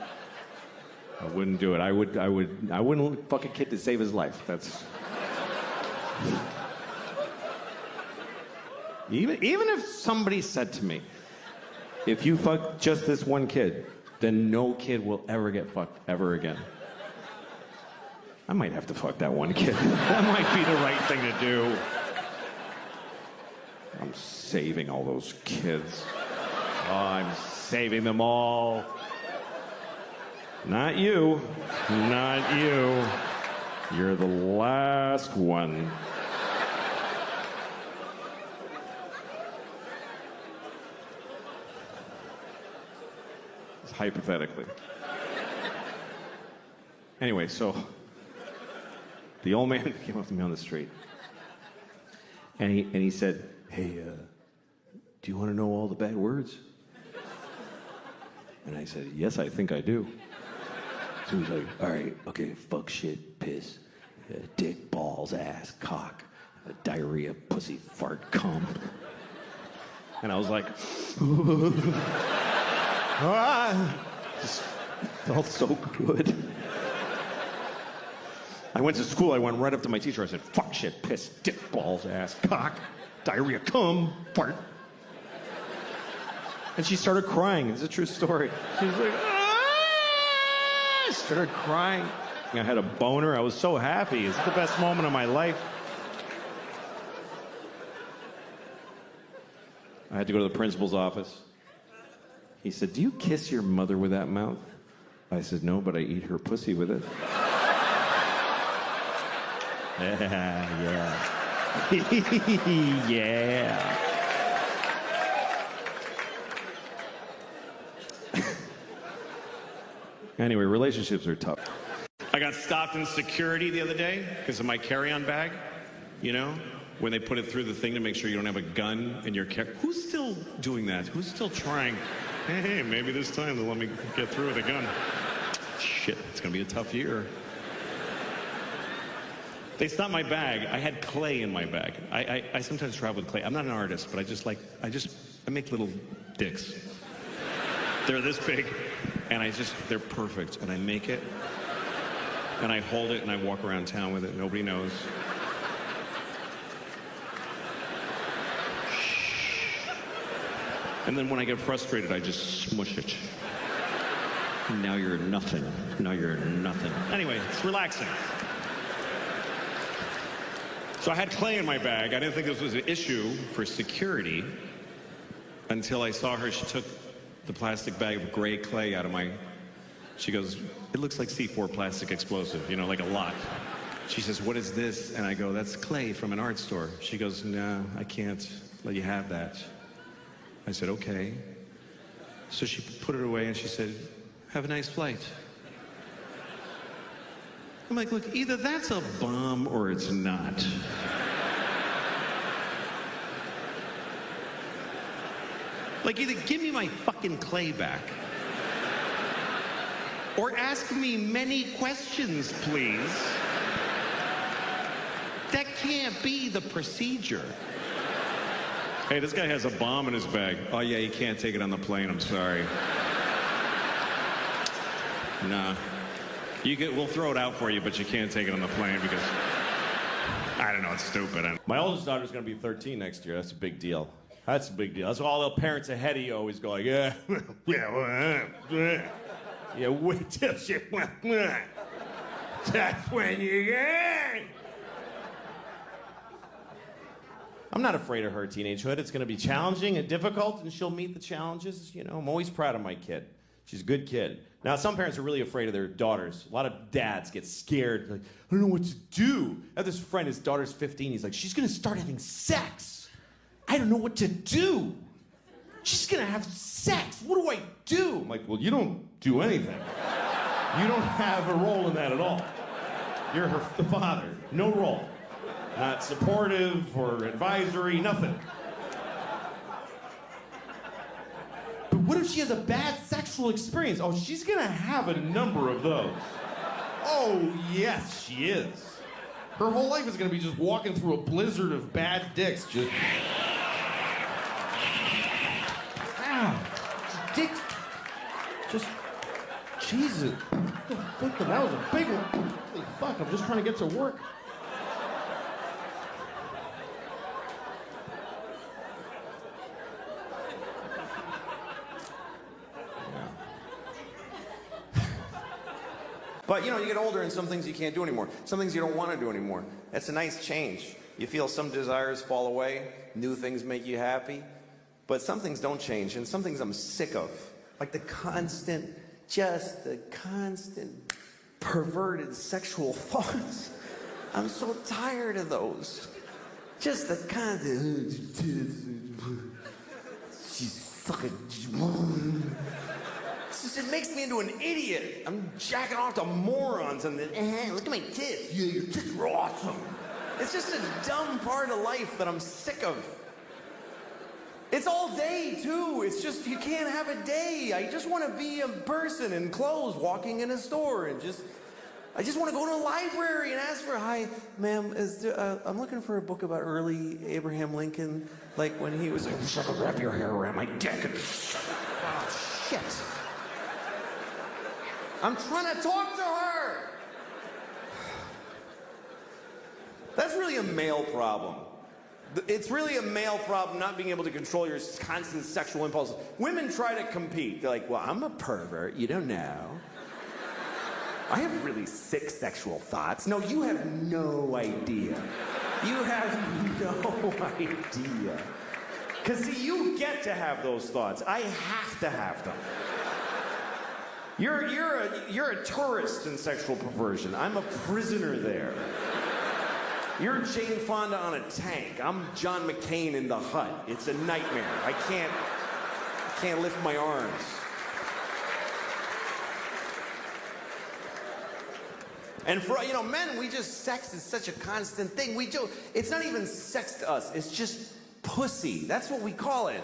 [SPEAKER 3] I wouldn't do it. I wouldn't fuck a kid to save his life. That's even if somebody said to me, if you fuck just this one kid, then no kid will ever get fucked ever again. I might have to fuck that one kid. That might be the right thing to do. I'm saving all those kids. Oh, I'm saving them all. Not you. Not you. You're the last one. Hypothetically. Anyway, so the old man came up to me on the street, and he said, hey, do you want to know all the bad words? And I said, yes, I think I do. So he's like, all right, okay, fuck, shit, piss, dick, balls, ass, cock, diarrhea, pussy, fart, cum. And I was like, just felt so good. I went to school, I went right up to my teacher, I said, fuck, shit, piss, dick, balls, ass, cock, diarrhea, cum, fart. And she started crying. It's a true story. She was like, ah! Started crying. I had a boner. I was so happy. It's the best moment of my life. I had to go to the principal's office. He said, do you kiss your mother with that mouth? I said, no, but I eat her pussy with it. Yeah. Yeah. Anyway, relationships are tough.
[SPEAKER 1] I got stopped in security the other day because of my carry-on bag, you know? when they put it through the thing to make sure you don't have a gun in your car. Who's still doing that? Who's still trying? Hey, maybe this time they'll let me get through with a gun. Shit, it's gonna be a tough year. They stopped my bag. I had clay in my bag. I sometimes travel with clay. I'm not an artist, but I make little dicks. They're this big, and they're perfect. And I make it, and I hold it, and I walk around town with it. Nobody knows. And then when I get frustrated, I just smush it. And now you're nothing. Now you're nothing. Anyway, it's relaxing. So I had clay in my bag. I didn't think this was an issue for security until I saw her. She took the plastic bag of gray clay out of she goes, it looks like C4 plastic explosive, like a lot. She says, what is this? And I go, that's clay from an art store. She goes, no, I can't let you have that. I said, okay. So she put it away and she said, have a nice flight. I'm like, look, either that's a bomb or it's not. Like, either give me my fucking clay back, or ask me many questions, please. That can't be the procedure. Hey, this guy has a bomb in his bag. Oh yeah, you can't take it on the plane, I'm sorry. Nah. We'll throw it out for you, but you can't take it on the plane because, I don't know, it's stupid.
[SPEAKER 2] My oldest daughter's gonna be 13 next year. That's a big deal. That's a big deal. That's why all the parents ahead of you always go like, yeah, yeah, wait till she, that's when you get. I'm not afraid of her teenagehood. It's gonna be challenging and difficult, and she'll meet the challenges. I'm always proud of my kid. She's a good kid. Now, some parents are really afraid of their daughters. A lot of dads get scared. Like, I don't know what to do. I have this friend, his daughter's 15. He's like, she's going to start having sex. I don't know what to do. She's going to have sex. What do I do? I'm like, well, you don't do anything. You don't have a role in that at all. You're the father. No role. Not supportive or advisory, nothing. What if she has a bad sexual experience? Oh, she's gonna have a number of those. Oh, yes, she is. Her whole life is gonna be just walking through a blizzard of bad dicks, just... Ow. Dicks. Just... Jesus. That was a big one. Holy fuck, I'm just trying to get to work.
[SPEAKER 5] But you get older and some things you can't do anymore. Some things you don't want to do anymore. That's a nice change. You feel some desires fall away, new things make you happy. But some things don't change, and some things I'm sick of. Like the constant perverted sexual thoughts. I'm so tired of those. Just the constant, she's fucking... It makes me into an idiot. I'm jacking off to morons and then, look at my tits. Yeah, your tits are awesome. It's just a dumb part of life that I'm sick of. It's all day, too. It's just, you can't have a day. I just want to be a person in clothes walking in a store and I just want to go to a library and ask for, hi, ma'am, I'm looking for a book about early Abraham Lincoln, like when he was like, shut up, wrap your hair around my dick and oh, shit. I'm trying to talk to her. That's really a male problem. It's really a male problem not being able to control your constant sexual impulses. Women try to compete. They're like, well, I'm a pervert. You don't know. I have really sick sexual thoughts. No, you have no idea. You have no idea. Because, see, you get to have those thoughts. I have to have them. You're a tourist in sexual perversion. I'm a prisoner there. You're Jane Fonda on a tank. I'm John McCain in the hut. It's a nightmare. I can't lift my arms. And for, men, sex is such a constant thing. We do, it's not even sex to us. It's just pussy. That's what we call it.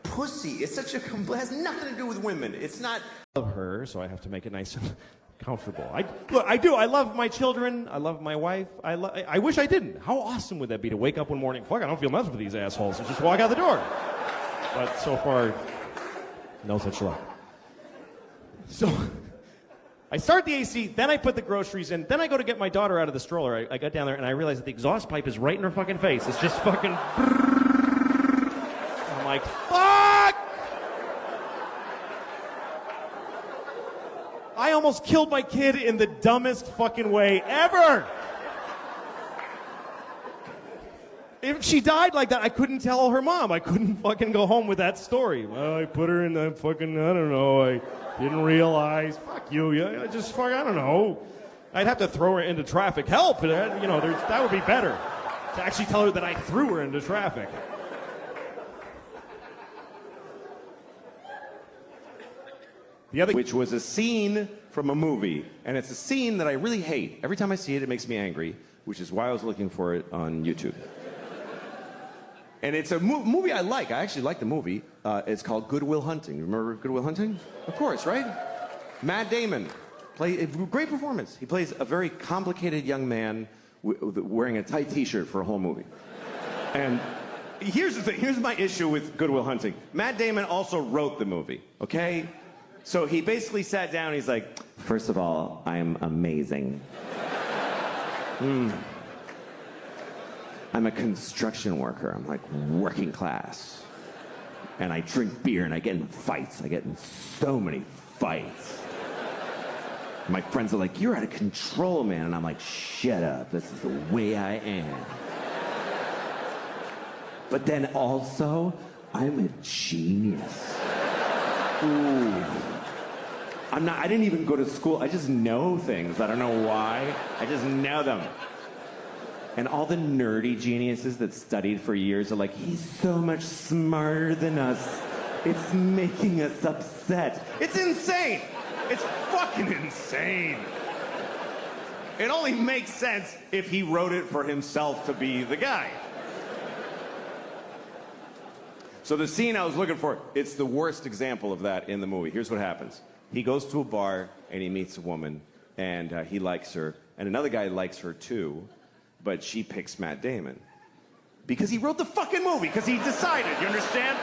[SPEAKER 5] Pussy. It's such a, it has nothing to do with women. It's not.
[SPEAKER 4] I love her, so I have to make it nice and comfortable. Look, I do. I love my children. I love my wife. I wish I didn't. How awesome would that be to wake up one morning, fuck, I don't feel nothing for these assholes, and just walk out the door. But so far, no such luck. So I start the AC, then I put the groceries in, then I go to get my daughter out of the stroller. I got down there and I realized that the exhaust pipe is right in her fucking face. It's just fucking. I'm like, fuck! I almost killed my kid in the dumbest fucking way ever. If she died like that, I couldn't tell her mom. I couldn't fucking go home with that story. Well, I put her in the fucking, I don't know, I didn't realize. Fuck you. Yeah, I don't know. I'd have to throw her into traffic. Help! That would be better. To actually tell her that I threw her into traffic.
[SPEAKER 3] Which was a scene from a movie. And it's a scene that I really hate. Every time I see it, it makes me angry, which is why I was looking for it on YouTube. And it's a movie I like. I actually like the movie. It's called Good Will Hunting. Remember Good Will Hunting? Of course, right? Matt Damon. Great performance. He plays a very complicated young man wearing a tight t-shirt for a whole movie. And here's the thing. Here's my issue with Good Will Hunting. Matt Damon also wrote the movie, okay? So he basically sat down and he's like, first of all, I am amazing. I'm a construction worker. I'm like working class. And I drink beer and I get in fights. I get in so many fights. My friends are like, you're out of control, man. And I'm like, shut up. This is the way I am. But then also, I'm a genius. Ooh. I didn't even go to school. I just know things. I don't know why. I just know them. And all the nerdy geniuses that studied for years are like, he's so much smarter than us. It's making us upset. It's insane. It's fucking insane. It only makes sense if he wrote it for himself to be the guy. So the scene I was looking for, it's the worst example of that in the movie. Here's what happens. He goes to a bar and he meets a woman and he likes her. And another guy likes her too. But she picks Matt Damon. Because he wrote the fucking movie, because he decided, you understand?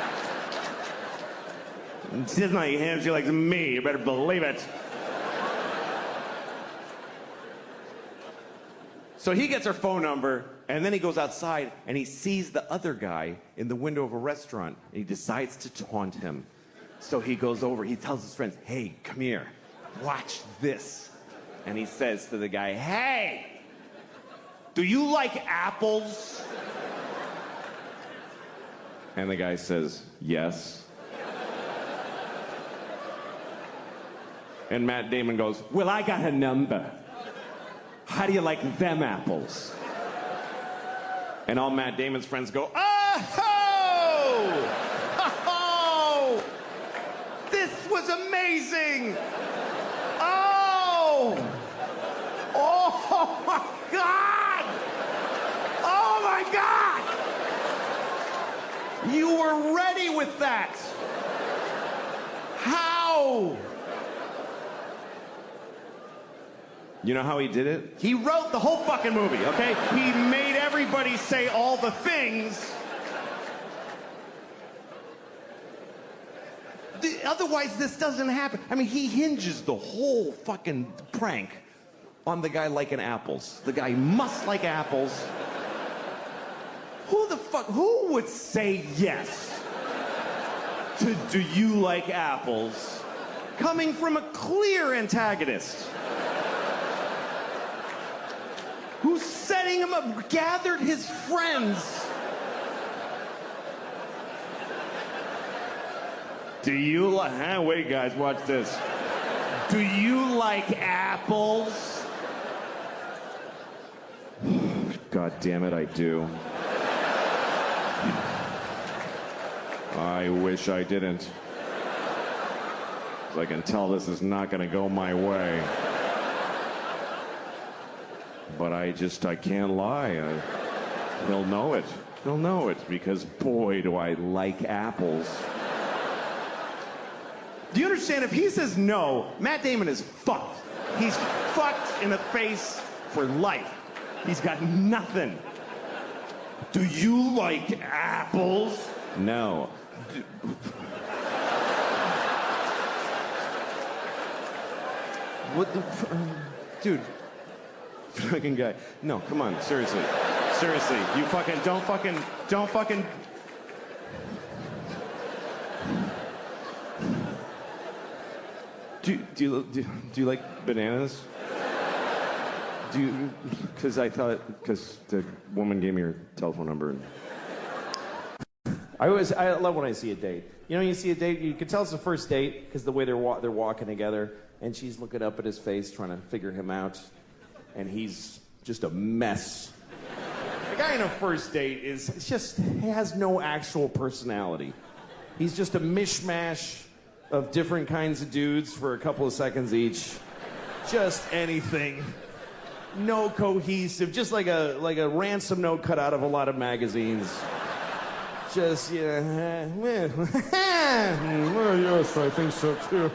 [SPEAKER 3] She doesn't like him, she likes me, you better believe it. So he gets her phone number, and then he goes outside, and he sees the other guy in the window of a restaurant, and he decides to taunt him. So he goes over, he tells his friends, hey, come here, watch this. And he says to the guy, hey! Do you like apples? And the guy says, yes. And Matt Damon goes, well, I got a number. How do you like them apples? And all Matt Damon's friends go, oh! Oh! This was amazing! Oh! Oh my God! Oh my God! You were ready with that. How? You know how he did it? He wrote the whole fucking movie, okay? He made everybody say all the things. Otherwise, this doesn't happen. I mean, he hinges the whole fucking prank on the guy liking apples. The guy must like apples. Who would say yes to do you like apples coming from a clear antagonist? Who's setting him up, gathered his friends. Do you like, wait guys, watch this. Do you like apples? God damn it, I do. I wish I didn't. 'Cause I can tell this is not gonna go my way.
[SPEAKER 2] but I can't lie. He'll know it. He'll know it because, boy, do I like apples.
[SPEAKER 3] Do you understand? If he says no, Matt Damon is fucked. He's fucked in the face for life. He's got nothing. Do you like apples?
[SPEAKER 2] No.
[SPEAKER 3] What the... dude. Fucking guy. No, come on, seriously. Seriously, you fucking... Don't fucking... Do you like bananas? Because the woman gave me her telephone number.
[SPEAKER 4] I love when I see a date. You know, you see a date, you can tell it's the first date because the way they're walking together, and she's looking up at his face trying to figure him out, and he's just a mess. The guy in a first date he has no actual personality. He's just a mishmash of different kinds of dudes for a couple of seconds each. Just anything. No cohesive, just like a ransom note cut out of a lot of magazines. Just, yeah, well, yes, I think so too.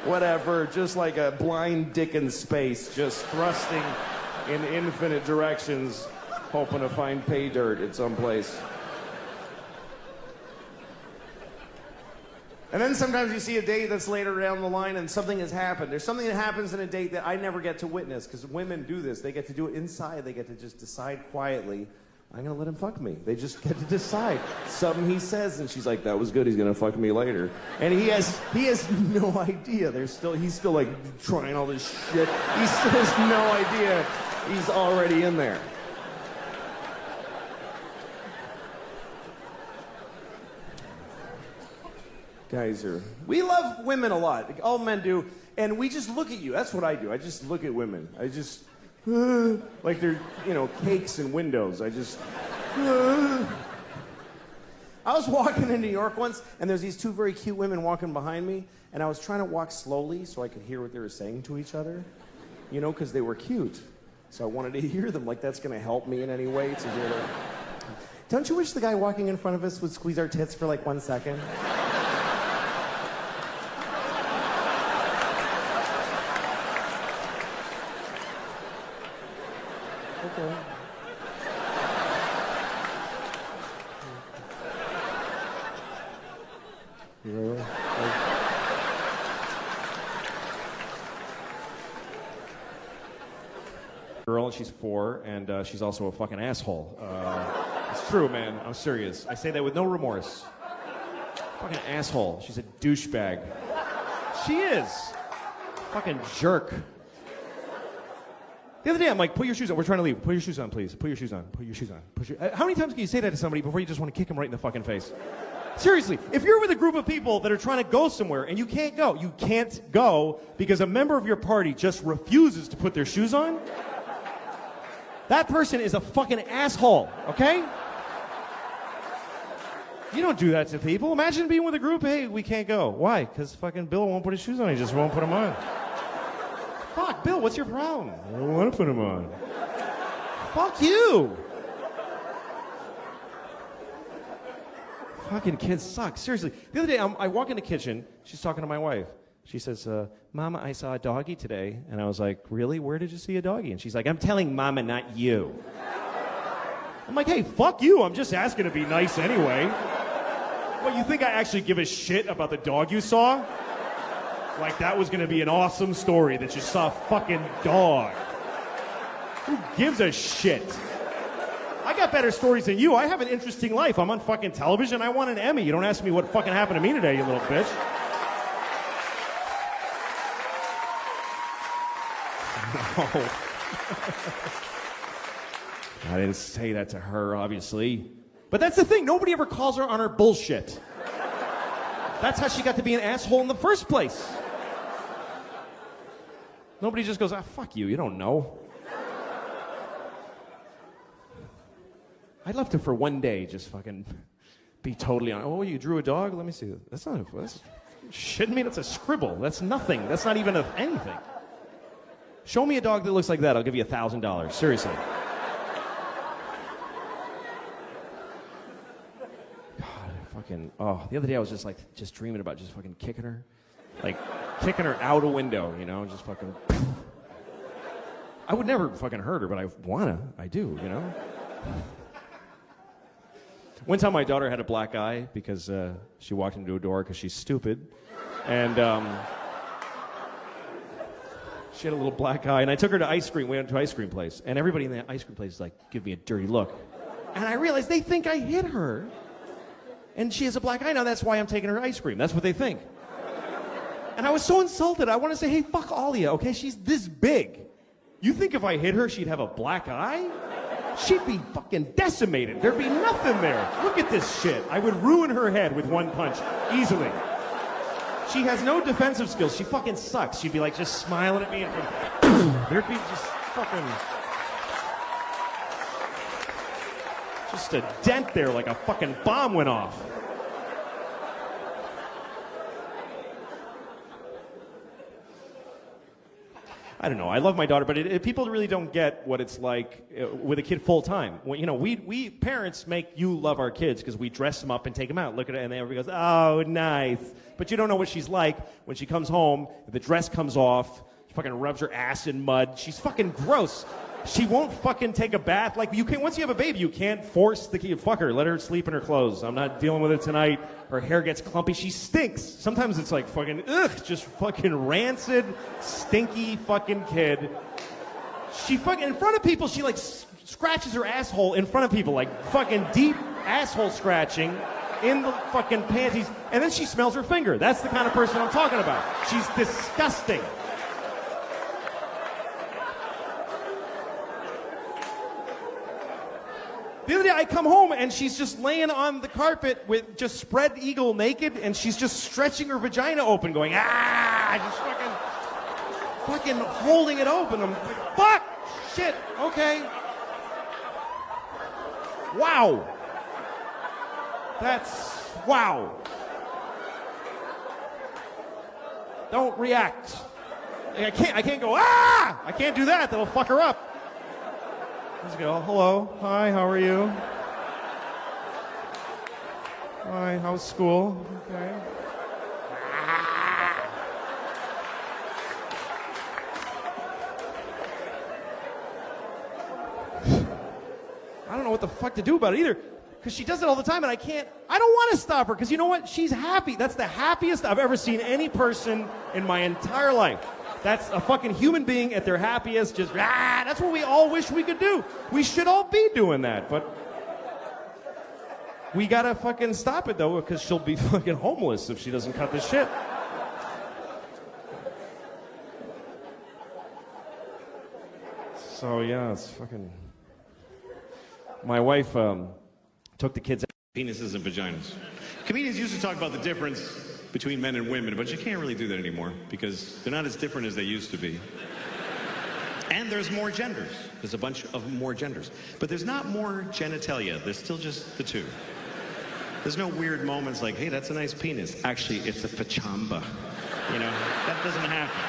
[SPEAKER 4] Whatever, just like a blind dick in space, just thrusting in infinite directions, hoping to find pay dirt at some place. And then sometimes you see a date that's later down the line and something has happened. There's something that happens in a date that I never get to witness because women do this. They get to do it inside. They get to just decide quietly, I'm going to let him fuck me. They just get to decide. Something he says, and she's like, that was good. He's going to fuck me later. And he has no idea. He's still like trying all this shit. He still has no idea he's already in there. We love women a lot. All men do. And we just look at you. That's what I do. I just look at women. I just, like they're, cakes and windows. I was walking in New York once, and there's these two very cute women walking behind me, and I was trying to walk slowly so I could hear what they were saying to each other, because they were cute. So I wanted to hear them, like that's going to help me in any way to hear them. Don't you wish the guy walking in front of us would squeeze our tits for like 1 second? Okay.
[SPEAKER 2] Girl, and she's 4, and she's also a fucking asshole. It's true, man. I'm serious. I say that with no remorse. Fucking asshole. She's a douchebag. She is. Fucking jerk. The other day, I'm like, put your shoes on. We're trying to leave. Put your shoes on, please. Put your shoes on. Put your shoes on. How many times can you say that to somebody before you just want to kick them right in the fucking face? Seriously, if you're with a group of people that are trying to go somewhere and you can't go because a member of your party just refuses to put their shoes on, that person is a fucking asshole, okay? You don't do that to people. Imagine being with a group, hey, we can't go. Why? Because fucking Bill won't put his shoes on. He just won't put them on. Fuck, Bill, what's your problem? I don't want to put them on. Fuck you. Fucking kids suck. Seriously. The other day, I walk in the kitchen. She's talking to my wife. She says, Mama, I saw a doggy today. And I was like, really? Where did you see a doggy? And she's like, I'm telling Mama, not you. I'm like, hey, fuck you. I'm just asking to be nice anyway. What, you think I actually give a shit about the dog you saw? Like that was going to be an awesome story that you saw a fucking dog. Who gives a shit? I got better stories than you. I have an interesting life. I'm on fucking television. I won an Emmy. You don't ask me what fucking happened to me today, you little bitch. No. I didn't say that to her, obviously. But that's the thing. Nobody ever calls her on her bullshit. That's how she got to be an asshole in the first place. Nobody just goes, fuck you. You don't know. I'd love to, for one day, just fucking be totally on. Oh, you drew a dog? Let me see. That's not that's shitting me. That's a scribble. That's nothing. That's not even anything.
[SPEAKER 4] Show me a dog that looks like that. I'll give you $1,000. Seriously. God, fucking. Oh, the other day I was just dreaming about just fucking kicking her, like kicking her out a window. You know, just fucking. I would never fucking hurt her, but I wanna. I do. You know. One time my daughter had a black eye because she walked into a door because she's stupid, and. She had a little black eye, and I took her to ice cream. We went to an ice cream place, and everybody in the ice cream place is like, give me a dirty look. And I realized they think I hit her, and she has a black eye now. That's why I'm taking her to ice cream. That's what they think. And I was so insulted. I want to say, hey, fuck all of you, okay? She's this big. You think if I hit her, she'd have a black eye? She'd be fucking decimated. There'd be nothing there. Look at this shit. I would ruin her head with one punch, easily. She has no defensive skills. She fucking sucks. She'd be like just smiling at me and there'd be just fucking just a dent there like a fucking bomb went off. I don't know. I love my daughter, but people really don't get what it's like with a kid full time. Well, you know, we parents make you love our kids because we dress them up and take them out. Look at it, and everybody goes, "Oh, nice." But you don't know what she's like when she comes home. The dress comes off. She fucking rubs her ass in mud. She's fucking gross. She won't fucking take a bath. Like, you can't, once you have a baby, you can't force the kid. Fuck her. Let her sleep in her clothes. I'm not dealing with it tonight. Her hair gets clumpy. She stinks. Sometimes it's like fucking, just fucking rancid, stinky fucking kid. She fucking, in front of people, she like scratches her asshole in front of people. Like fucking deep asshole scratching in the fucking panties. And then she smells her finger. That's the kind of person I'm talking about. She's disgusting. The other day I come home and she's just laying on the carpet with just spread eagle naked and she's just stretching her vagina open going, just fucking holding it open. I'm like, fuck, shit, okay. Wow. That's, wow. Don't react. I can't go, I can't do that, that'll fuck her up. Let's go. Hello. Hi, how are you? Hi, how's school? Okay. I don't know what the fuck to do about it either. Because she does it all the time and I don't want to stop her because you know what? She's happy. That's the happiest I've ever seen any person in my entire life. That's a fucking human being at their happiest, just, that's what we all wish we could do. We should all be doing that, but we gotta fucking stop it though, because she'll be fucking homeless if she doesn't cut this shit. So yeah, it's fucking... My wife took the kids out.
[SPEAKER 1] Penises and vaginas. Comedians used to talk about the difference between men and women, but you can't really do that anymore because they're not as different as they used to be. And there's more genders. There's a bunch of more genders. But there's not more genitalia. There's still just the two. There's no weird moments like, hey, that's a nice penis. Actually, it's a fachamba. You know, that doesn't happen.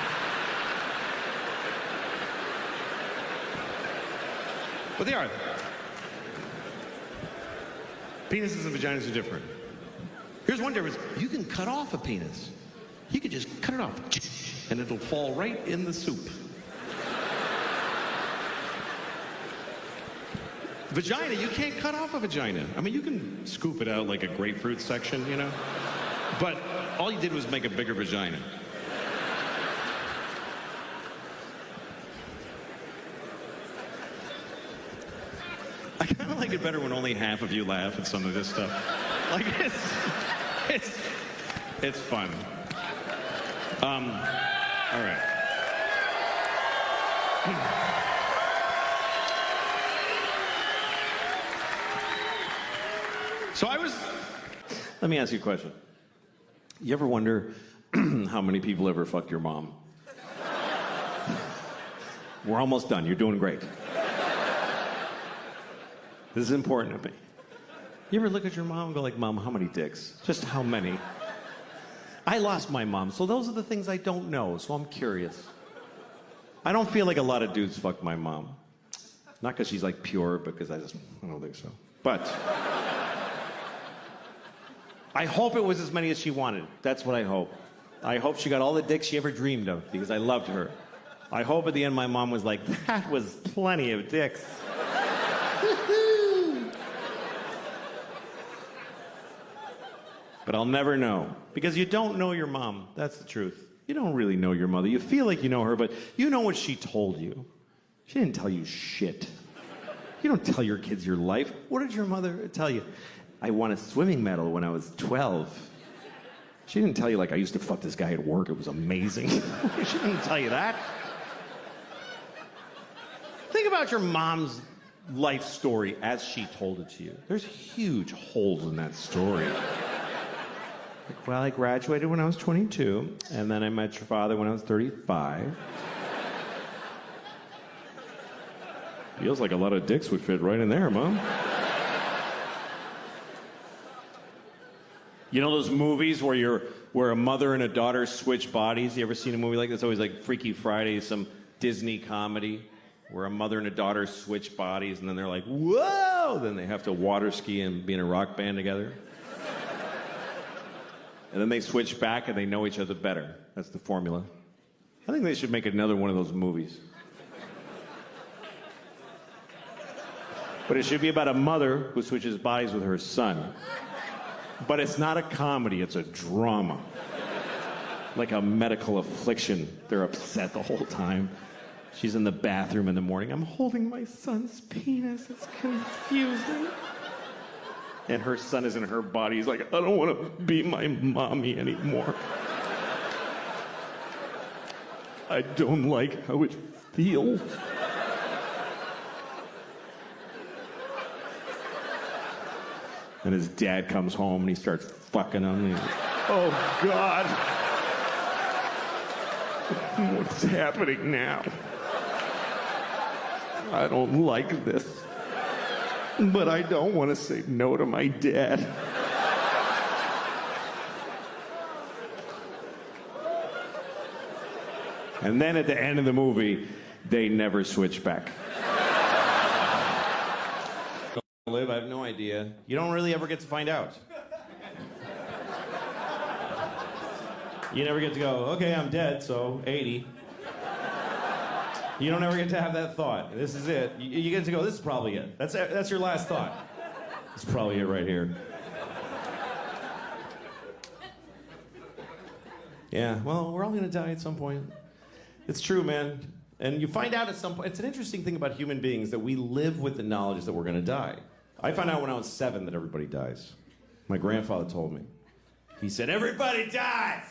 [SPEAKER 1] But they are. Penises and vaginas are different. Here's one difference. You can cut off a penis. You can just cut it off, and it'll fall right in the soup. Vagina, you can't cut off a vagina. I mean, you can scoop it out like a grapefruit section, you know? But all you did was make a bigger vagina. I kind of like it better when only half of you laugh at some of this stuff. Like, it's fun. All right. Let me ask you a question. You ever wonder how many people ever fucked your mom? We're almost done. You're doing great. This is important to me. You ever look at your mom and go like, Mom, how many dicks? Just how many? I lost my mom, so those are the things I don't know, so I'm curious.
[SPEAKER 3] I don't feel like a lot of dudes fuck my mom. Not because she's like pure, because I don't think so. But I hope it was as many as she wanted. That's what I hope. I hope she got all the dicks she ever dreamed of because I loved her. I hope at the end my mom was like, that was plenty of dicks. But I'll never know because you don't know your mom. That's the truth. You don't really know your mother. You feel like you know her, but you know what she told you. She didn't tell you shit. You don't tell your kids your life. What did your mother tell you? I won a swimming medal when I was 12. She didn't tell you, like, I used to fuck this guy at work. It was amazing. She didn't tell you that. Think about your mom's life story as she told it to you. There's huge holes in that story. Like, well, I graduated when I was 22, and then I met your father when I was 35. Feels like a lot of dicks would fit right in there, Mom. You know those movies where a mother and a daughter switch bodies? You ever seen a movie like this? It's always like Freaky Friday, some Disney comedy where a mother and a daughter switch bodies, and then they're like, whoa! Then they have to water ski and be in a rock band together. And then they switch back and they know each other better. That's the formula. I think they should make another one of those movies. But it should be about a mother who switches bodies with her son. But it's not a comedy, it's a drama. Like a medical affliction. They're upset the whole time. She's in the bathroom in the morning. I'm holding my son's penis. It's confusing. And her son is in her body. He's like, I don't want to be my mommy anymore. I don't like how it feels. And his dad comes home and he starts fucking him. And he's like, oh, God. What's happening now? I don't like this. But I don't want to say no to my dad. And then at the end of the movie, they never switch back. Live, I have no idea. You don't really ever get to find out. You never get to go, okay, I'm dead, so 80. You don't ever get to have that thought. This is it. You get to go, this is probably it. That's your last thought. It's probably it right here. Yeah, well, we're all gonna die at some point. It's true, man. And you find out at some point, it's an interesting thing about human beings that we live with the knowledge that we're gonna die. I found out when I was 7 that everybody dies. My grandfather told me. He said, everybody dies!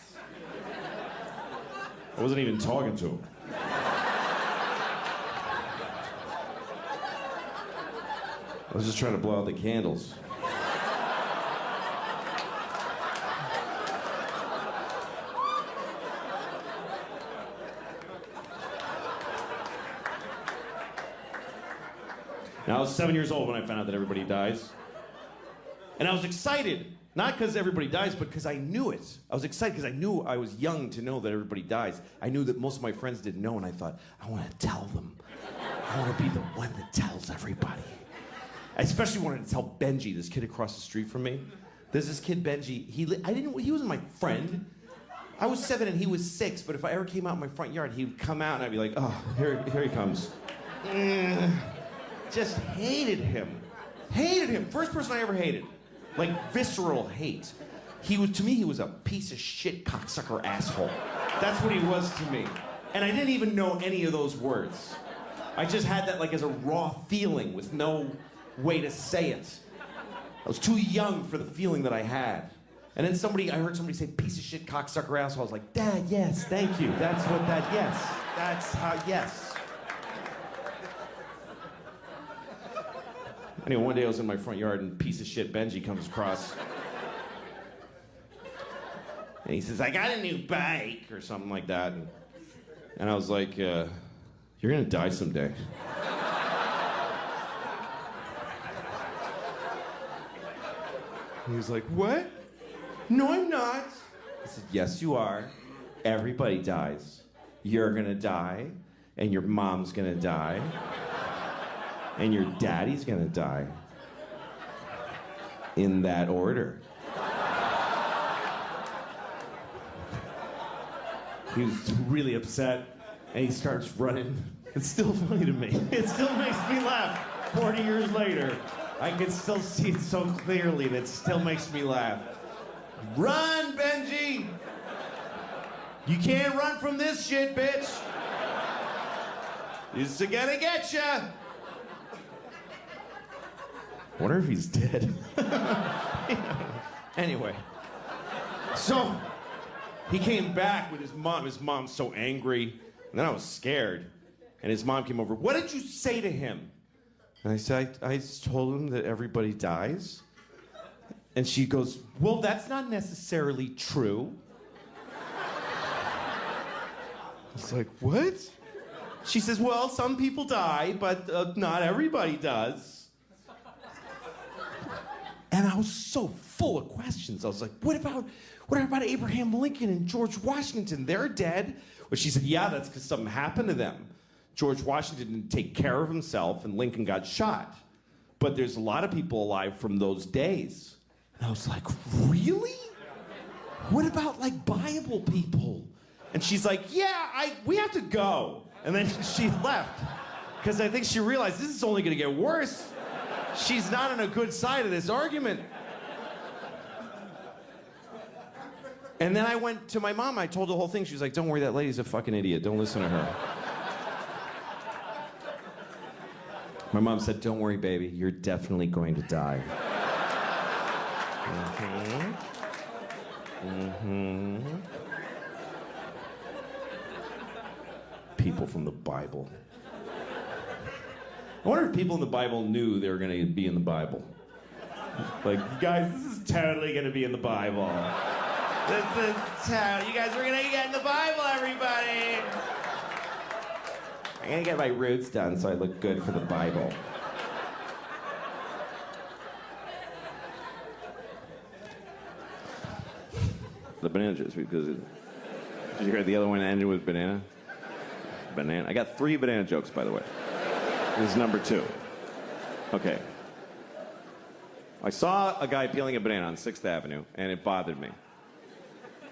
[SPEAKER 3] I wasn't even talking to him. I was just trying to blow out the candles. Now, I was 7 years old when I found out that everybody dies. And I was excited. Not because everybody dies, but because I knew it. I was excited because I knew I was young to know that everybody dies. I knew that most of my friends didn't know, and I thought, I want to tell them. I want to be the one that tells everybody. I especially wanted to tell Benji, this kid across the street from me. There's this kid, Benji. He wasn't my friend. I was 7 and he was 6, but if I ever came out in my front yard, he would come out and I'd be like, oh, here he comes. Just hated him. Hated him. First person I ever hated. Like visceral hate. To me, he was a piece of shit cocksucker asshole. That's what he was to me. And I didn't even know any of those words. I just had that like as a raw feeling with no way to say it. I was too young for the feeling that I had. And then I heard somebody say piece of shit cocksucker asshole. I was like, Dad, yes, thank you. That's how, yes. Anyway, one day I was in my front yard and piece of shit Benji comes across. And he says, I got a new bike, or something like that. And I was like, you're gonna die someday. And he was like, what? No, I'm not. I said, yes, you are. Everybody dies. You're gonna die.
[SPEAKER 2] and your mom's gonna die, and your daddy's gonna die. In that order. He was really upset, and he starts running. It's still funny to me. It still makes me laugh 40 years later. I can still see it so clearly, and it still makes me laugh. Run, Benji! You can't run from this shit, bitch! It's gonna get ya! I wonder if he's dead. Anyway, so he came back with his mom. His mom's so angry, and then I was scared. And his mom came over. What did you say to him? And I said, I just told him that everybody dies. And she goes, well, that's not necessarily true. I was like, what? She says, well, some people die, but not everybody does. And I was so full of questions. I was like, what about Abraham Lincoln and George Washington? They're dead. Well, she said, yeah, that's because something happened to them. George Washington didn't take care of himself, and Lincoln got shot. But there's a lot of people alive from those days. And I was like, really? What about, like, Bible people? And she's like, yeah, we have to go. And then she left. Because I think she realized this is only going to get worse. She's not on a good side of this argument. And then I went to my mom. I told the whole thing. She was like, don't worry, that lady's a fucking idiot. Don't listen to her. My mom said, don't worry, baby. You're definitely going to die. People from the Bible. I wonder if people in the Bible knew they were going to be in the Bible. Like, you guys, this is totally going to be in the Bible. This is totally, you guys are going to get in the Bible, everybody. I'm going to get my roots done so I look good for the Bible.
[SPEAKER 3] The banana juice, because did you hear the other one ended with banana? Banana. I got 3 banana jokes, by the way. This is number 2. Okay. I saw a guy peeling a banana on 6th Avenue, and it bothered me.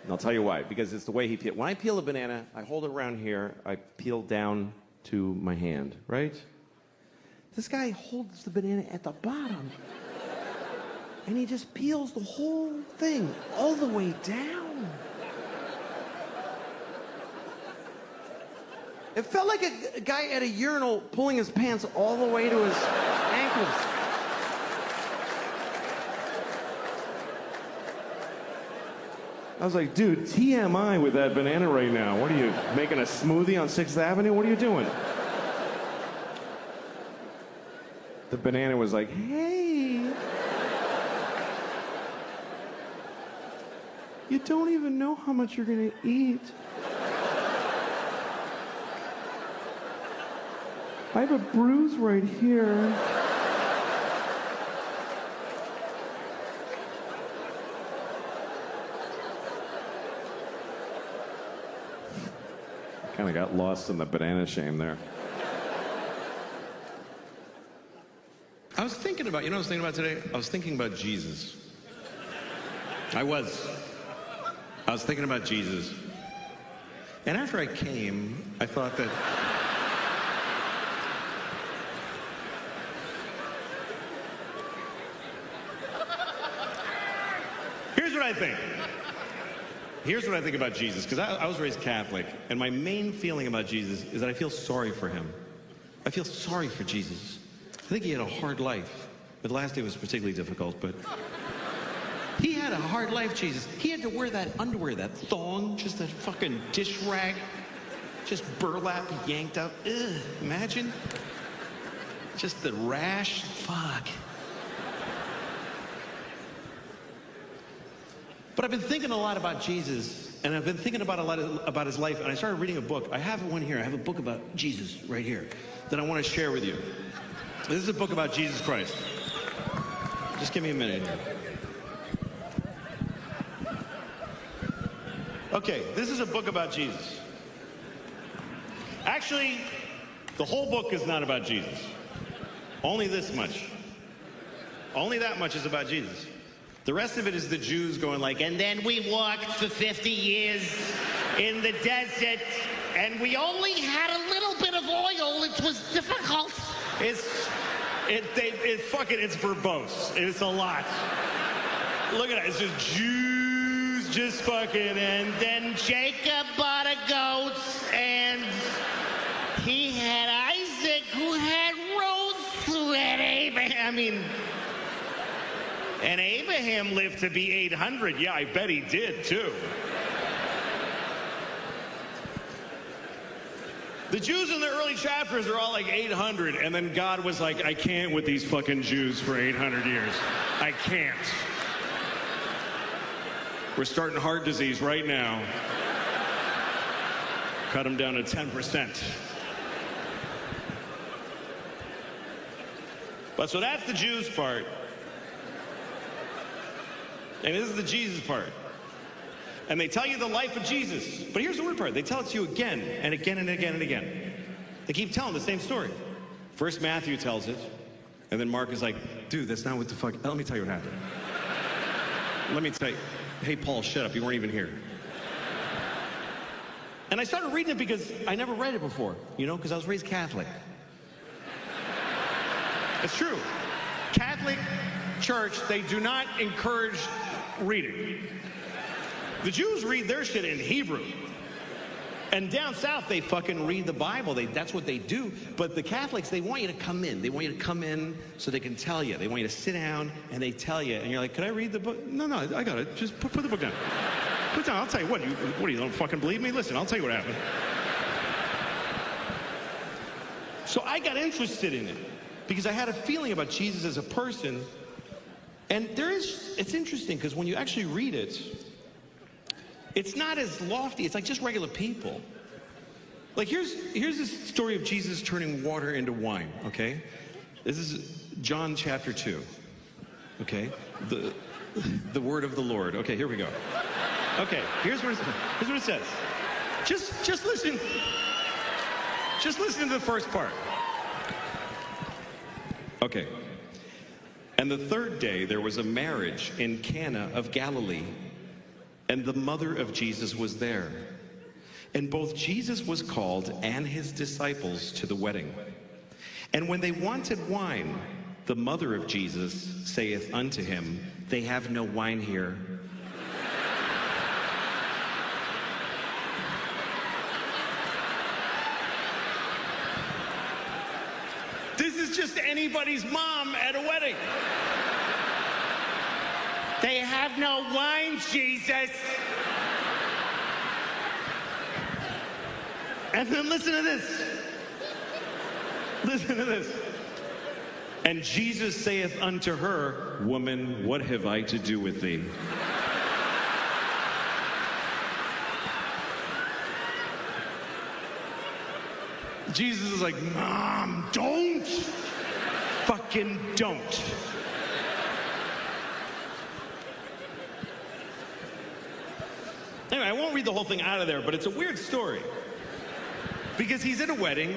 [SPEAKER 3] And I'll tell you why. Because it's the way he peeled. When I peel a banana, I hold it around here. I peel down to my hand, right? This guy holds the banana at the bottom. And he just peels the whole thing all the way down. It felt like a guy at a urinal pulling his pants all the way to his ankles. I was like, dude, TMI with that banana right now. What are you, making a smoothie on 6th Avenue? What are you doing? The banana was like, hey. You don't even know how much you're gonna eat. I have a bruise right here. Kind of got lost in the banana shame there.
[SPEAKER 1] I was thinking about, you know what I was thinking about today? I was thinking about Jesus. I was thinking about Jesus. And after I came, I thought that here's what I think. Here's what I think about Jesus, because I was raised Catholic, and my main feeling about Jesus is that I feel sorry for him. I feel sorry for Jesus. I think he had a hard life. The last day was particularly difficult, but he had a hard life, Jesus. He had to wear that underwear, that thong, just that fucking dish rag, just burlap yanked up. Ugh, imagine. Just the rash. Fuck. But I've been thinking a lot about Jesus, and I've been thinking about a lot about his life, and I started reading a book. I have one here. I have a book about Jesus right here that I want to share with you. This is a book about Jesus Christ. Just give me a minute here. Okay, this is a book about Jesus. Actually, the whole book is not about Jesus. Only this much. Only that much is about Jesus. The rest of it is the Jews going like, and then we walked for 50 years in the desert, and we only had a little bit of oil. It was difficult. It's verbose. It's a lot. Look at it. It's just Jews just fucking, and then Jacob bought a goat, and he had Isaac, who had Ruth, who had Abraham. And Abraham lived to be 800. Yeah, I bet he did, too. The Jews in the early chapters are all like 800, and then God was like, I can't with these fucking Jews for 800 years. I can't. We're starting heart disease right now. Cut them down to 10%. But so that's the Jews part. And this is the Jesus part. And they tell you the life of Jesus. But here's the weird part. They tell it to you again and again and again and again. They keep telling the same story. First Matthew tells it. And then Mark is like, dude, that's not what the fuck. Let me tell you what happened. Let me tell you. Hey, Paul, shut up. You weren't even here. And I started reading it because I never read it before. Because I was raised Catholic. It's true. Catholic Church, they do not encourage reading. The Jews read their shit in Hebrew. And down south, they fucking read the Bible. That's what they do. But the Catholics, they want you to come in. They want you to come in so they can tell you. They want you to sit down and they tell you. And you're like, can I read the book? No, I got it. Just put the book down. Put it down. I'll tell you what. You don't fucking believe me? Listen, I'll tell you what happened. So I got interested in it because I had a feeling about Jesus as a person. And it's interesting because when you actually read it, it's not as lofty. It's like just regular people. Like here's this story of Jesus turning water into wine, okay? This is John chapter 2, okay? The word of the Lord. Okay, here we go. Okay, here's what it says. Just listen. Just listen to the first part. Okay. And the third day there was a marriage in Cana of Galilee, and the mother of Jesus was there. And both Jesus was called and his disciples to the wedding. And when they wanted wine, the mother of Jesus saith unto him, they have no wine here. This is just anybody's mom at a wedding. They have no wine, Jesus. And then listen to this. Listen to this. And Jesus saith unto her, woman, what have I to do with thee? Jesus is like, Mom, don't. Fucking don't. Anyway, I won't read the whole thing out of there, but it's a weird story. Because he's at a wedding,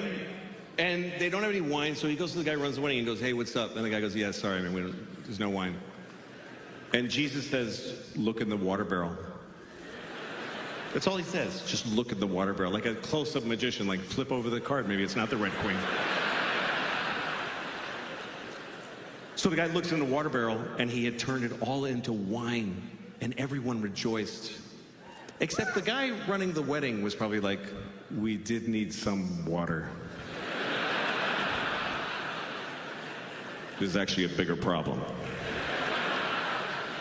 [SPEAKER 1] and they don't have any wine, so he goes to the guy who runs the wedding and goes, hey, what's up? And the guy goes, yeah, sorry, man, there's no wine. And Jesus says, look in the water barrel. That's all he says. Just look at the water barrel. Like a close-up magician, like flip over the card. Maybe it's not the Red Queen. So the guy looks in the water barrel, and he had turned it all into wine, and everyone rejoiced. Except the guy running the wedding was probably like, we did need some water. This is actually a bigger problem.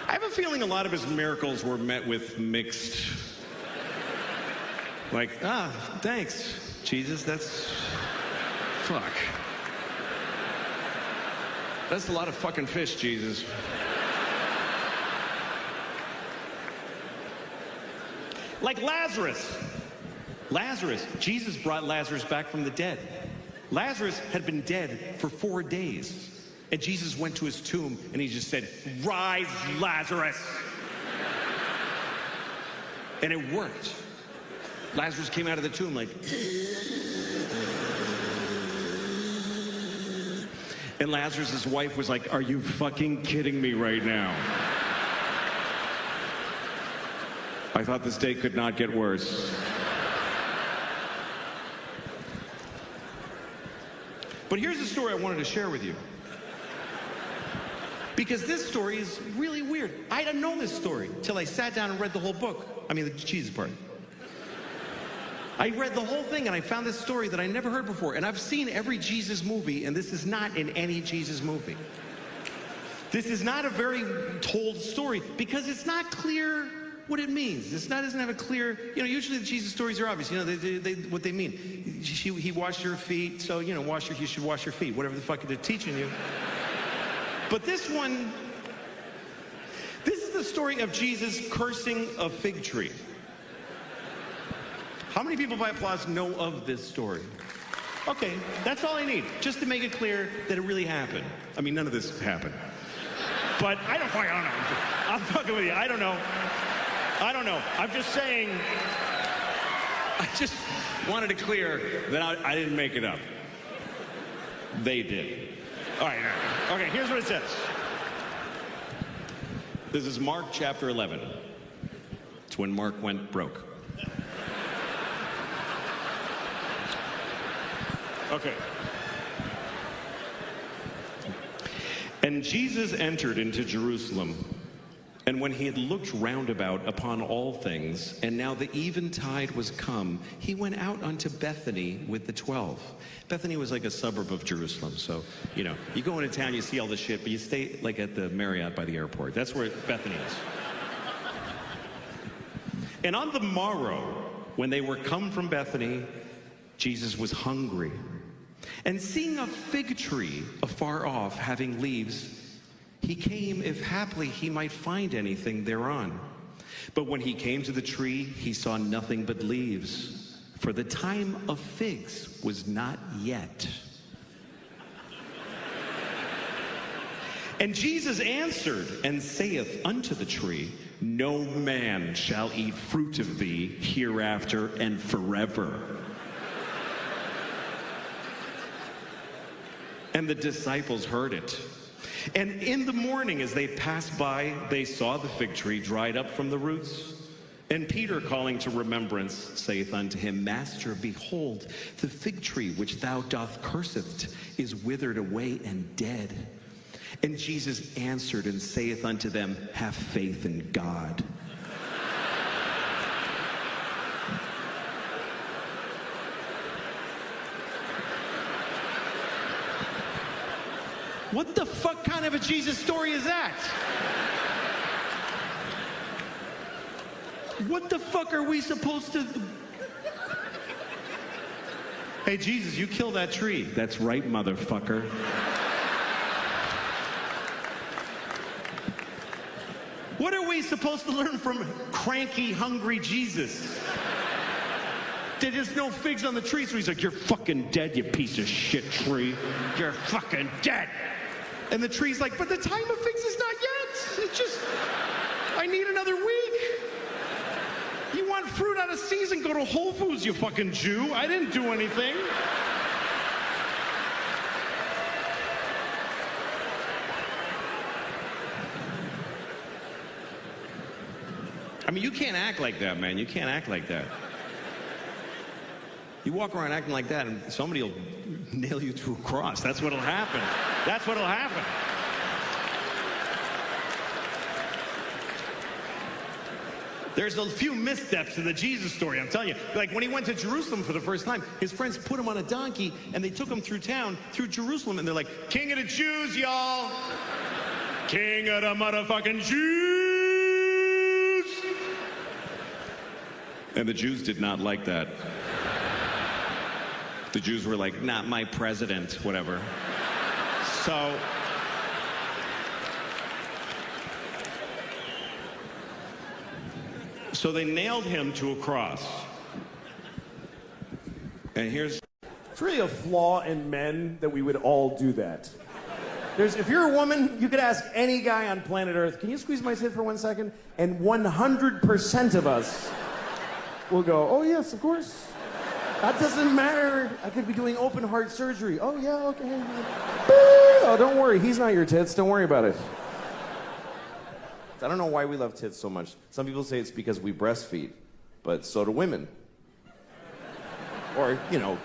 [SPEAKER 1] I have a feeling a lot of his miracles were met with mixed... Like, thanks, Jesus, that's... Fuck. That's a lot of fucking fish, Jesus. Like Lazarus. Jesus brought Lazarus back from the dead. Lazarus had been dead for 4 days. And Jesus went to his tomb and he just said, rise, Lazarus. And it worked. Lazarus came out of the tomb like, And Lazarus' wife was like, are you fucking kidding me right now? I thought this day could not get worse. But here's the story I wanted to share with you. Because this story is really weird. I didn't know this story till I sat down and read the whole book. I mean, the Jesus part. I read the whole thing and I found this story that I never heard before. And I've seen every Jesus movie, and this is not in any Jesus movie. This is not a very told story because it's not clear what it means. Doesn't have a clear, usually the Jesus stories are obvious, what they mean. He washed your feet, so, you should wash your feet, whatever the fuck they're teaching you. But this one, this is the story of Jesus cursing a fig tree. How many people by applause know of this story? Okay, that's all I need, just to make it clear that it really happened. I mean, none of this happened. But I don't know. I'm fucking with you, I don't know. I'm just saying, I just wanted to clear that I didn't make it up. They did. All right. Okay, here's what it says. This is Mark chapter 11. It's when Mark went broke. Okay. And Jesus entered into Jerusalem. And when he had looked round about upon all things, and now the eventide was come, he went out unto Bethany with the 12. Bethany was like a suburb of Jerusalem, so, you go into town, you see all this shit, but you stay like at the Marriott by the airport. That's where Bethany is. And on the morrow, when they were come from Bethany, Jesus was hungry. And seeing a fig tree afar off, having leaves, he came, if haply he might find anything thereon. But when he came to the tree, he saw nothing but leaves, for the time of figs was not yet. And Jesus answered and saith unto the tree, no man shall eat fruit of thee hereafter and forever. And the disciples heard it. And in the morning, as they passed by, they saw the fig tree dried up from the roots. And Peter, calling to remembrance, saith unto him, Master, behold, the fig tree which thou doth curseth is withered away and dead. And Jesus answered and saith unto them, have faith in God. What the fuck kind of a Jesus story is that? What the fuck are we supposed to... Hey, Jesus, you kill that tree. That's right, motherfucker. What are we supposed to learn from cranky, hungry Jesus? There's no figs on the tree, so he's like, you're fucking dead, you piece of shit tree. You're fucking dead. And the tree's like, but the time of figs is not yet. It's just, I need another week. You want fruit out of season, go to Whole Foods, you fucking Jew. I didn't do anything. I mean, you can't act like that, man. You can't act like that. You walk around acting like that and somebody will nail you to a cross. That's what'll happen. That's what'll happen. There's a few missteps in the Jesus story, I'm telling you. Like when he went to Jerusalem for the first time, his friends put him on a donkey and they took him through town, through Jerusalem, and they're like, King of the Jews, y'all. King of the motherfucking Jews. And the Jews did not like that. The Jews were like, not my president, whatever. So they nailed him to a cross. And here's...
[SPEAKER 4] It's really a flaw in men that we would all do that. If you're a woman, you could ask any guy on planet Earth, can you squeeze my tit for 1 second? And 100% of us will go, oh yes, of course. That doesn't matter. I could be doing open heart surgery. Oh yeah, okay. though. Don't worry. He's not your tits. Don't worry about it. I don't know why we love tits so much. Some people say it's because we breastfeed, but so do women. Or, you know,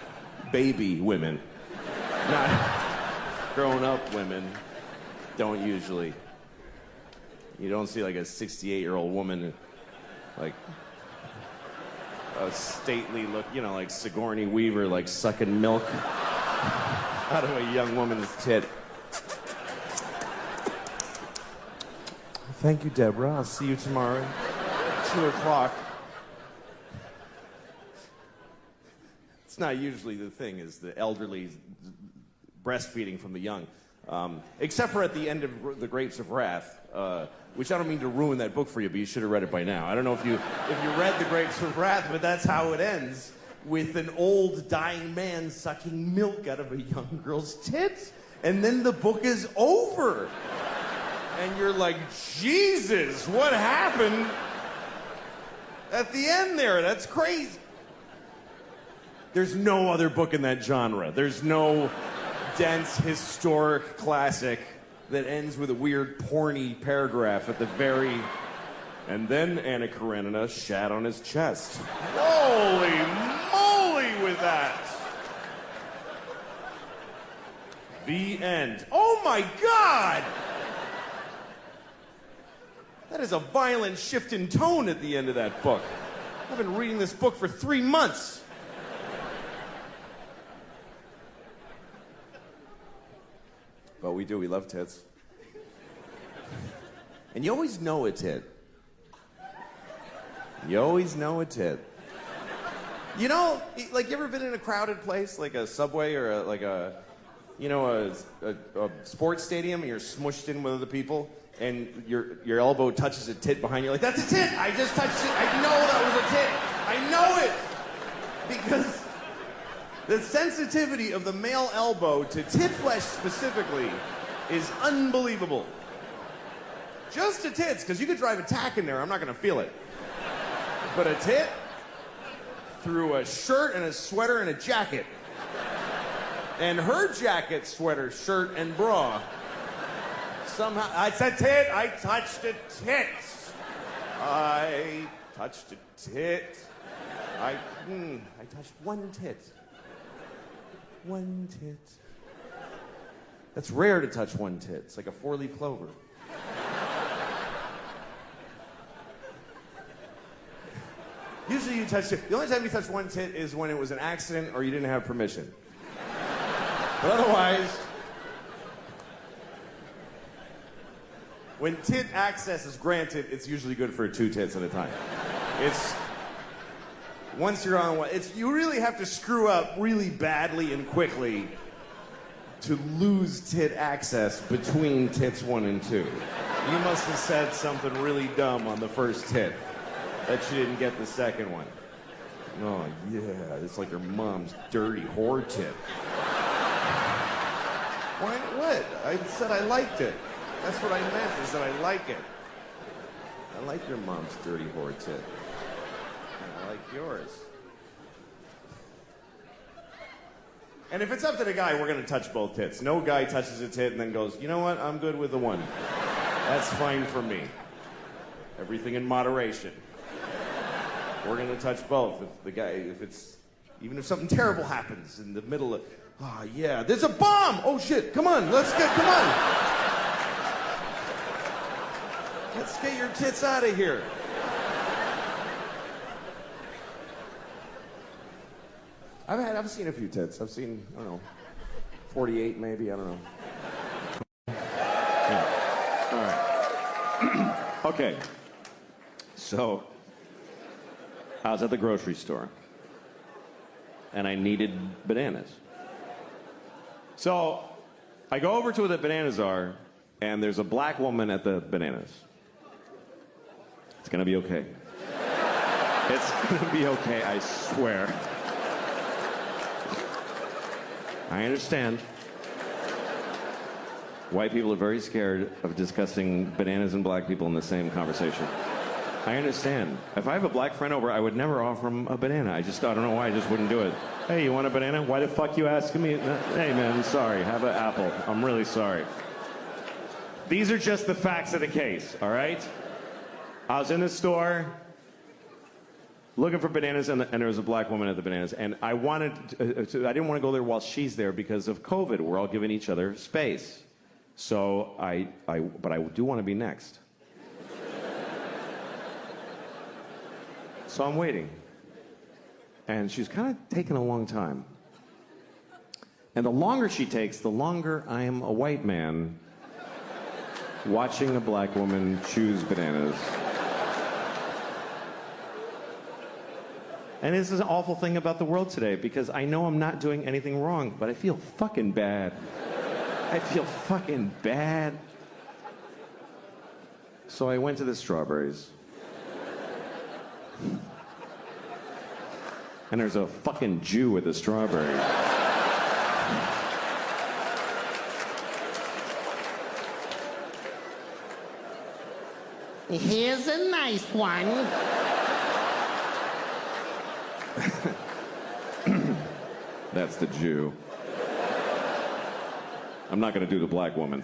[SPEAKER 4] baby women. Not grown-up women don't usually. You don't see like a 68-year-old woman, like a stately look, you know, like Sigourney Weaver, like sucking milk out of a young woman's tit. Thank you, Deborah. I'll see you tomorrow, 2 o'clock. It's not usually the thing, is the elderly breastfeeding from the young. Except for at the end of The Grapes of Wrath, which I don't mean to ruin that book for you, but you should have read it by now. I don't know if you read The Grapes of Wrath, but that's how it ends, with an old dying man sucking milk out of a young girl's tits. And then the book is over. And you're like, Jesus, what happened at the end there? That's crazy. There's no other book in that genre. There's no dense, historic classic that ends with a weird, porny paragraph at the very... And then Anna Karenina shat on his chest. Holy moly with that! The end. Oh my God! That is a violent shift in tone at the end of that book. I've been reading this book for 3 months. But we do, we love tits. And you always know a tit. You always know a tit. You know, like, you ever been in a crowded place, like a subway or a sports stadium, and you're smushed in with other people, and your elbow touches a tit behind you, like, that's a tit! I just touched it! I know that was a tit! I know it! Because the sensitivity of the male elbow to tit flesh specifically is unbelievable. Just to tits, because you could drive a tack in there, I'm not gonna feel it. But a tit, through a shirt and a sweater and a jacket, and her jacket, sweater, shirt, and bra, somehow, it's a tit, I touched a tit. I touched a tit. I touched one tit. One tit. That's rare to touch one tit. It's like a 4-leaf clover. Usually you touch it. The only time you touch one tit is when it was an accident or you didn't have permission. But otherwise, when tit access is granted, it's usually good for 2 tits at a time. It's once you're on one, you really have to screw up really badly and quickly to lose tit access between tits 1 and 2. You must have said something really dumb on the first tit that you didn't get the second one. Oh, yeah, it's like your mom's dirty whore tit. Why, what? I said I liked it. That's what I meant, is that I like it. I like your mom's dirty whore tit. And I like yours. And if it's up to the guy, we're gonna touch both tits. No guy touches a tit and then goes, you know what, I'm good with the one. That's fine for me. Everything in moderation. We're gonna touch both. Even if something terrible happens in the middle of, oh yeah, there's a bomb! Oh shit, come on, come on! Let's get your tits out of here. I've seen a few tits. I've seen, I don't know, 48 maybe, I don't know.
[SPEAKER 3] Yeah. All right. Okay. So, I was at the grocery store, and I needed bananas. So, I go over to where the bananas are, and there's a black woman at the bananas. It's gonna be okay. It's gonna be okay, I swear. I understand. White people are very scared of discussing bananas and black people in the same conversation. I understand. If I have a black friend over, I would never offer him a banana. I don't know why, I just wouldn't do it. Hey, you want a banana? Why the fuck you asking me? Hey, man, I'm sorry. Have an apple. I'm really sorry. These are just the facts of the case, all right? I was in the store looking for bananas, and there was a black woman at the bananas. And I didn't want to go there while she's there because of COVID. We're all giving each other space. So but I do want to be next. So I'm waiting. And she's kind of taking a long time. And the longer she takes, the longer I am a white man watching a black woman choose bananas. And this is an awful thing about the world today because I know I'm not doing anything wrong, but I feel fucking bad. I feel fucking bad. So I went to the strawberries. And there's a fucking Jew with the strawberries.
[SPEAKER 6] Here's a nice one.
[SPEAKER 3] That's the Jew. I'm not going to do the black woman.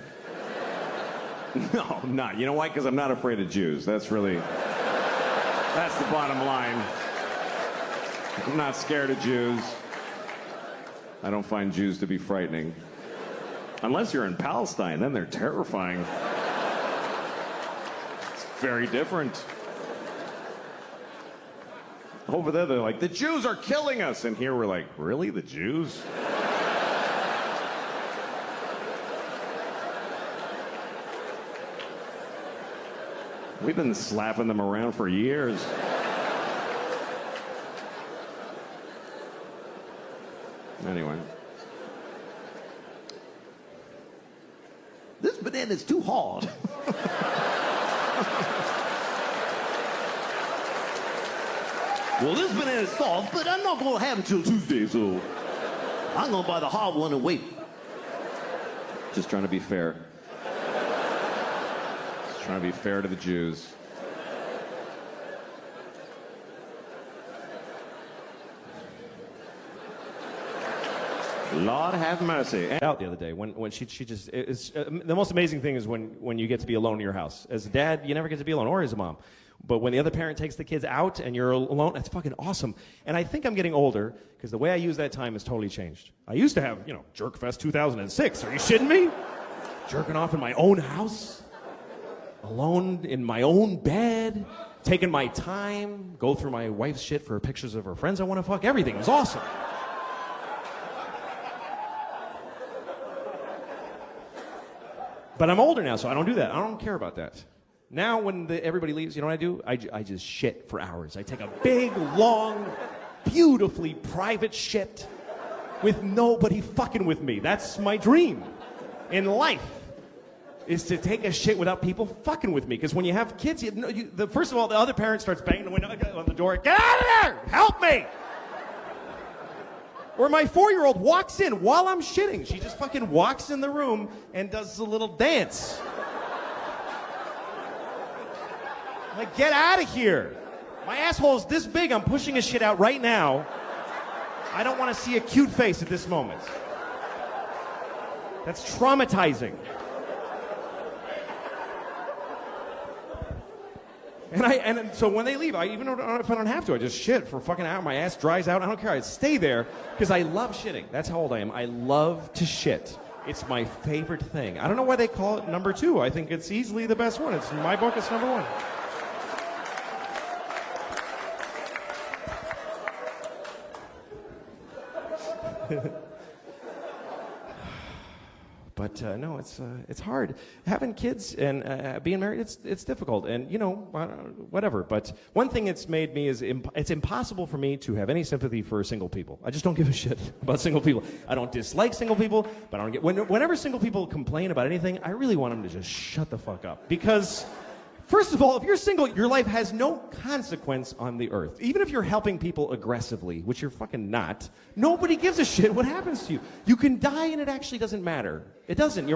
[SPEAKER 3] No, I'm not. You know why? Because I'm not afraid of Jews. That's the bottom line. I'm not scared of Jews. I don't find Jews to be frightening. Unless you're in Palestine, then they're terrifying. It's very different. Over there, they're like, the Jews are killing us. And here we're like, really? The Jews? We've been slapping them around for years. Anyway.
[SPEAKER 5] This banana's too hard. Well, this banana's soft, but I'm not gonna have it till Tuesday, so I'm gonna buy the hard one and wait.
[SPEAKER 3] Just trying to be fair. Just trying to be fair to the Jews. Lord have mercy.
[SPEAKER 2] Out the other day when she just it's the most amazing thing is when you get to be alone in your house. As a dad, you never get to be alone, or as a mom. But when the other parent takes the kids out and you're alone, that's fucking awesome. And I think I'm getting older because the way I use that time has totally changed. I used to have, Jerkfest 2006. Are you shitting me? Jerking off in my own house, alone in my own bed, taking my time, go through my wife's shit for pictures of her friends I want to fuck. Everything was awesome. But I'm older now, so I don't do that. I don't care about that. Now, when everybody leaves, you know what I do? I just shit for hours. I take a big, long, beautifully private shit with nobody fucking with me. That's my dream in life, is to take a shit without people fucking with me. Because when you have kids, first of all, the other parent starts banging the window on the door. Get out of there! Help me! Or my 4-year-old walks in while I'm shitting. She just fucking walks in the room and does a little dance. Like, get out of here. My asshole's this big, I'm pushing his shit out right now. I don't want to see a cute face at this moment. That's traumatizing. And so when they leave, even if I don't have to, I just shit for a fucking hour. My ass dries out. I don't care. I stay there because I love shitting. That's how old I am. I love to shit. It's my favorite thing. I don't know why they call it number 2. I think it's easily the best one. In my book, it's number 1. But no, it's hard. Having kids and being married, it's difficult. And, whatever. But one thing it's made me is it's impossible for me to have any sympathy for single people. I just don't give a shit about single people. I don't dislike single people, but I don't get... Whenever single people complain about anything, I really want them to just shut the fuck up. Because... First of all, if you're single, your life has no consequence on the earth. Even if you're helping people aggressively, which you're fucking not, nobody gives a shit what happens to you. You can die and it actually doesn't matter. It doesn't.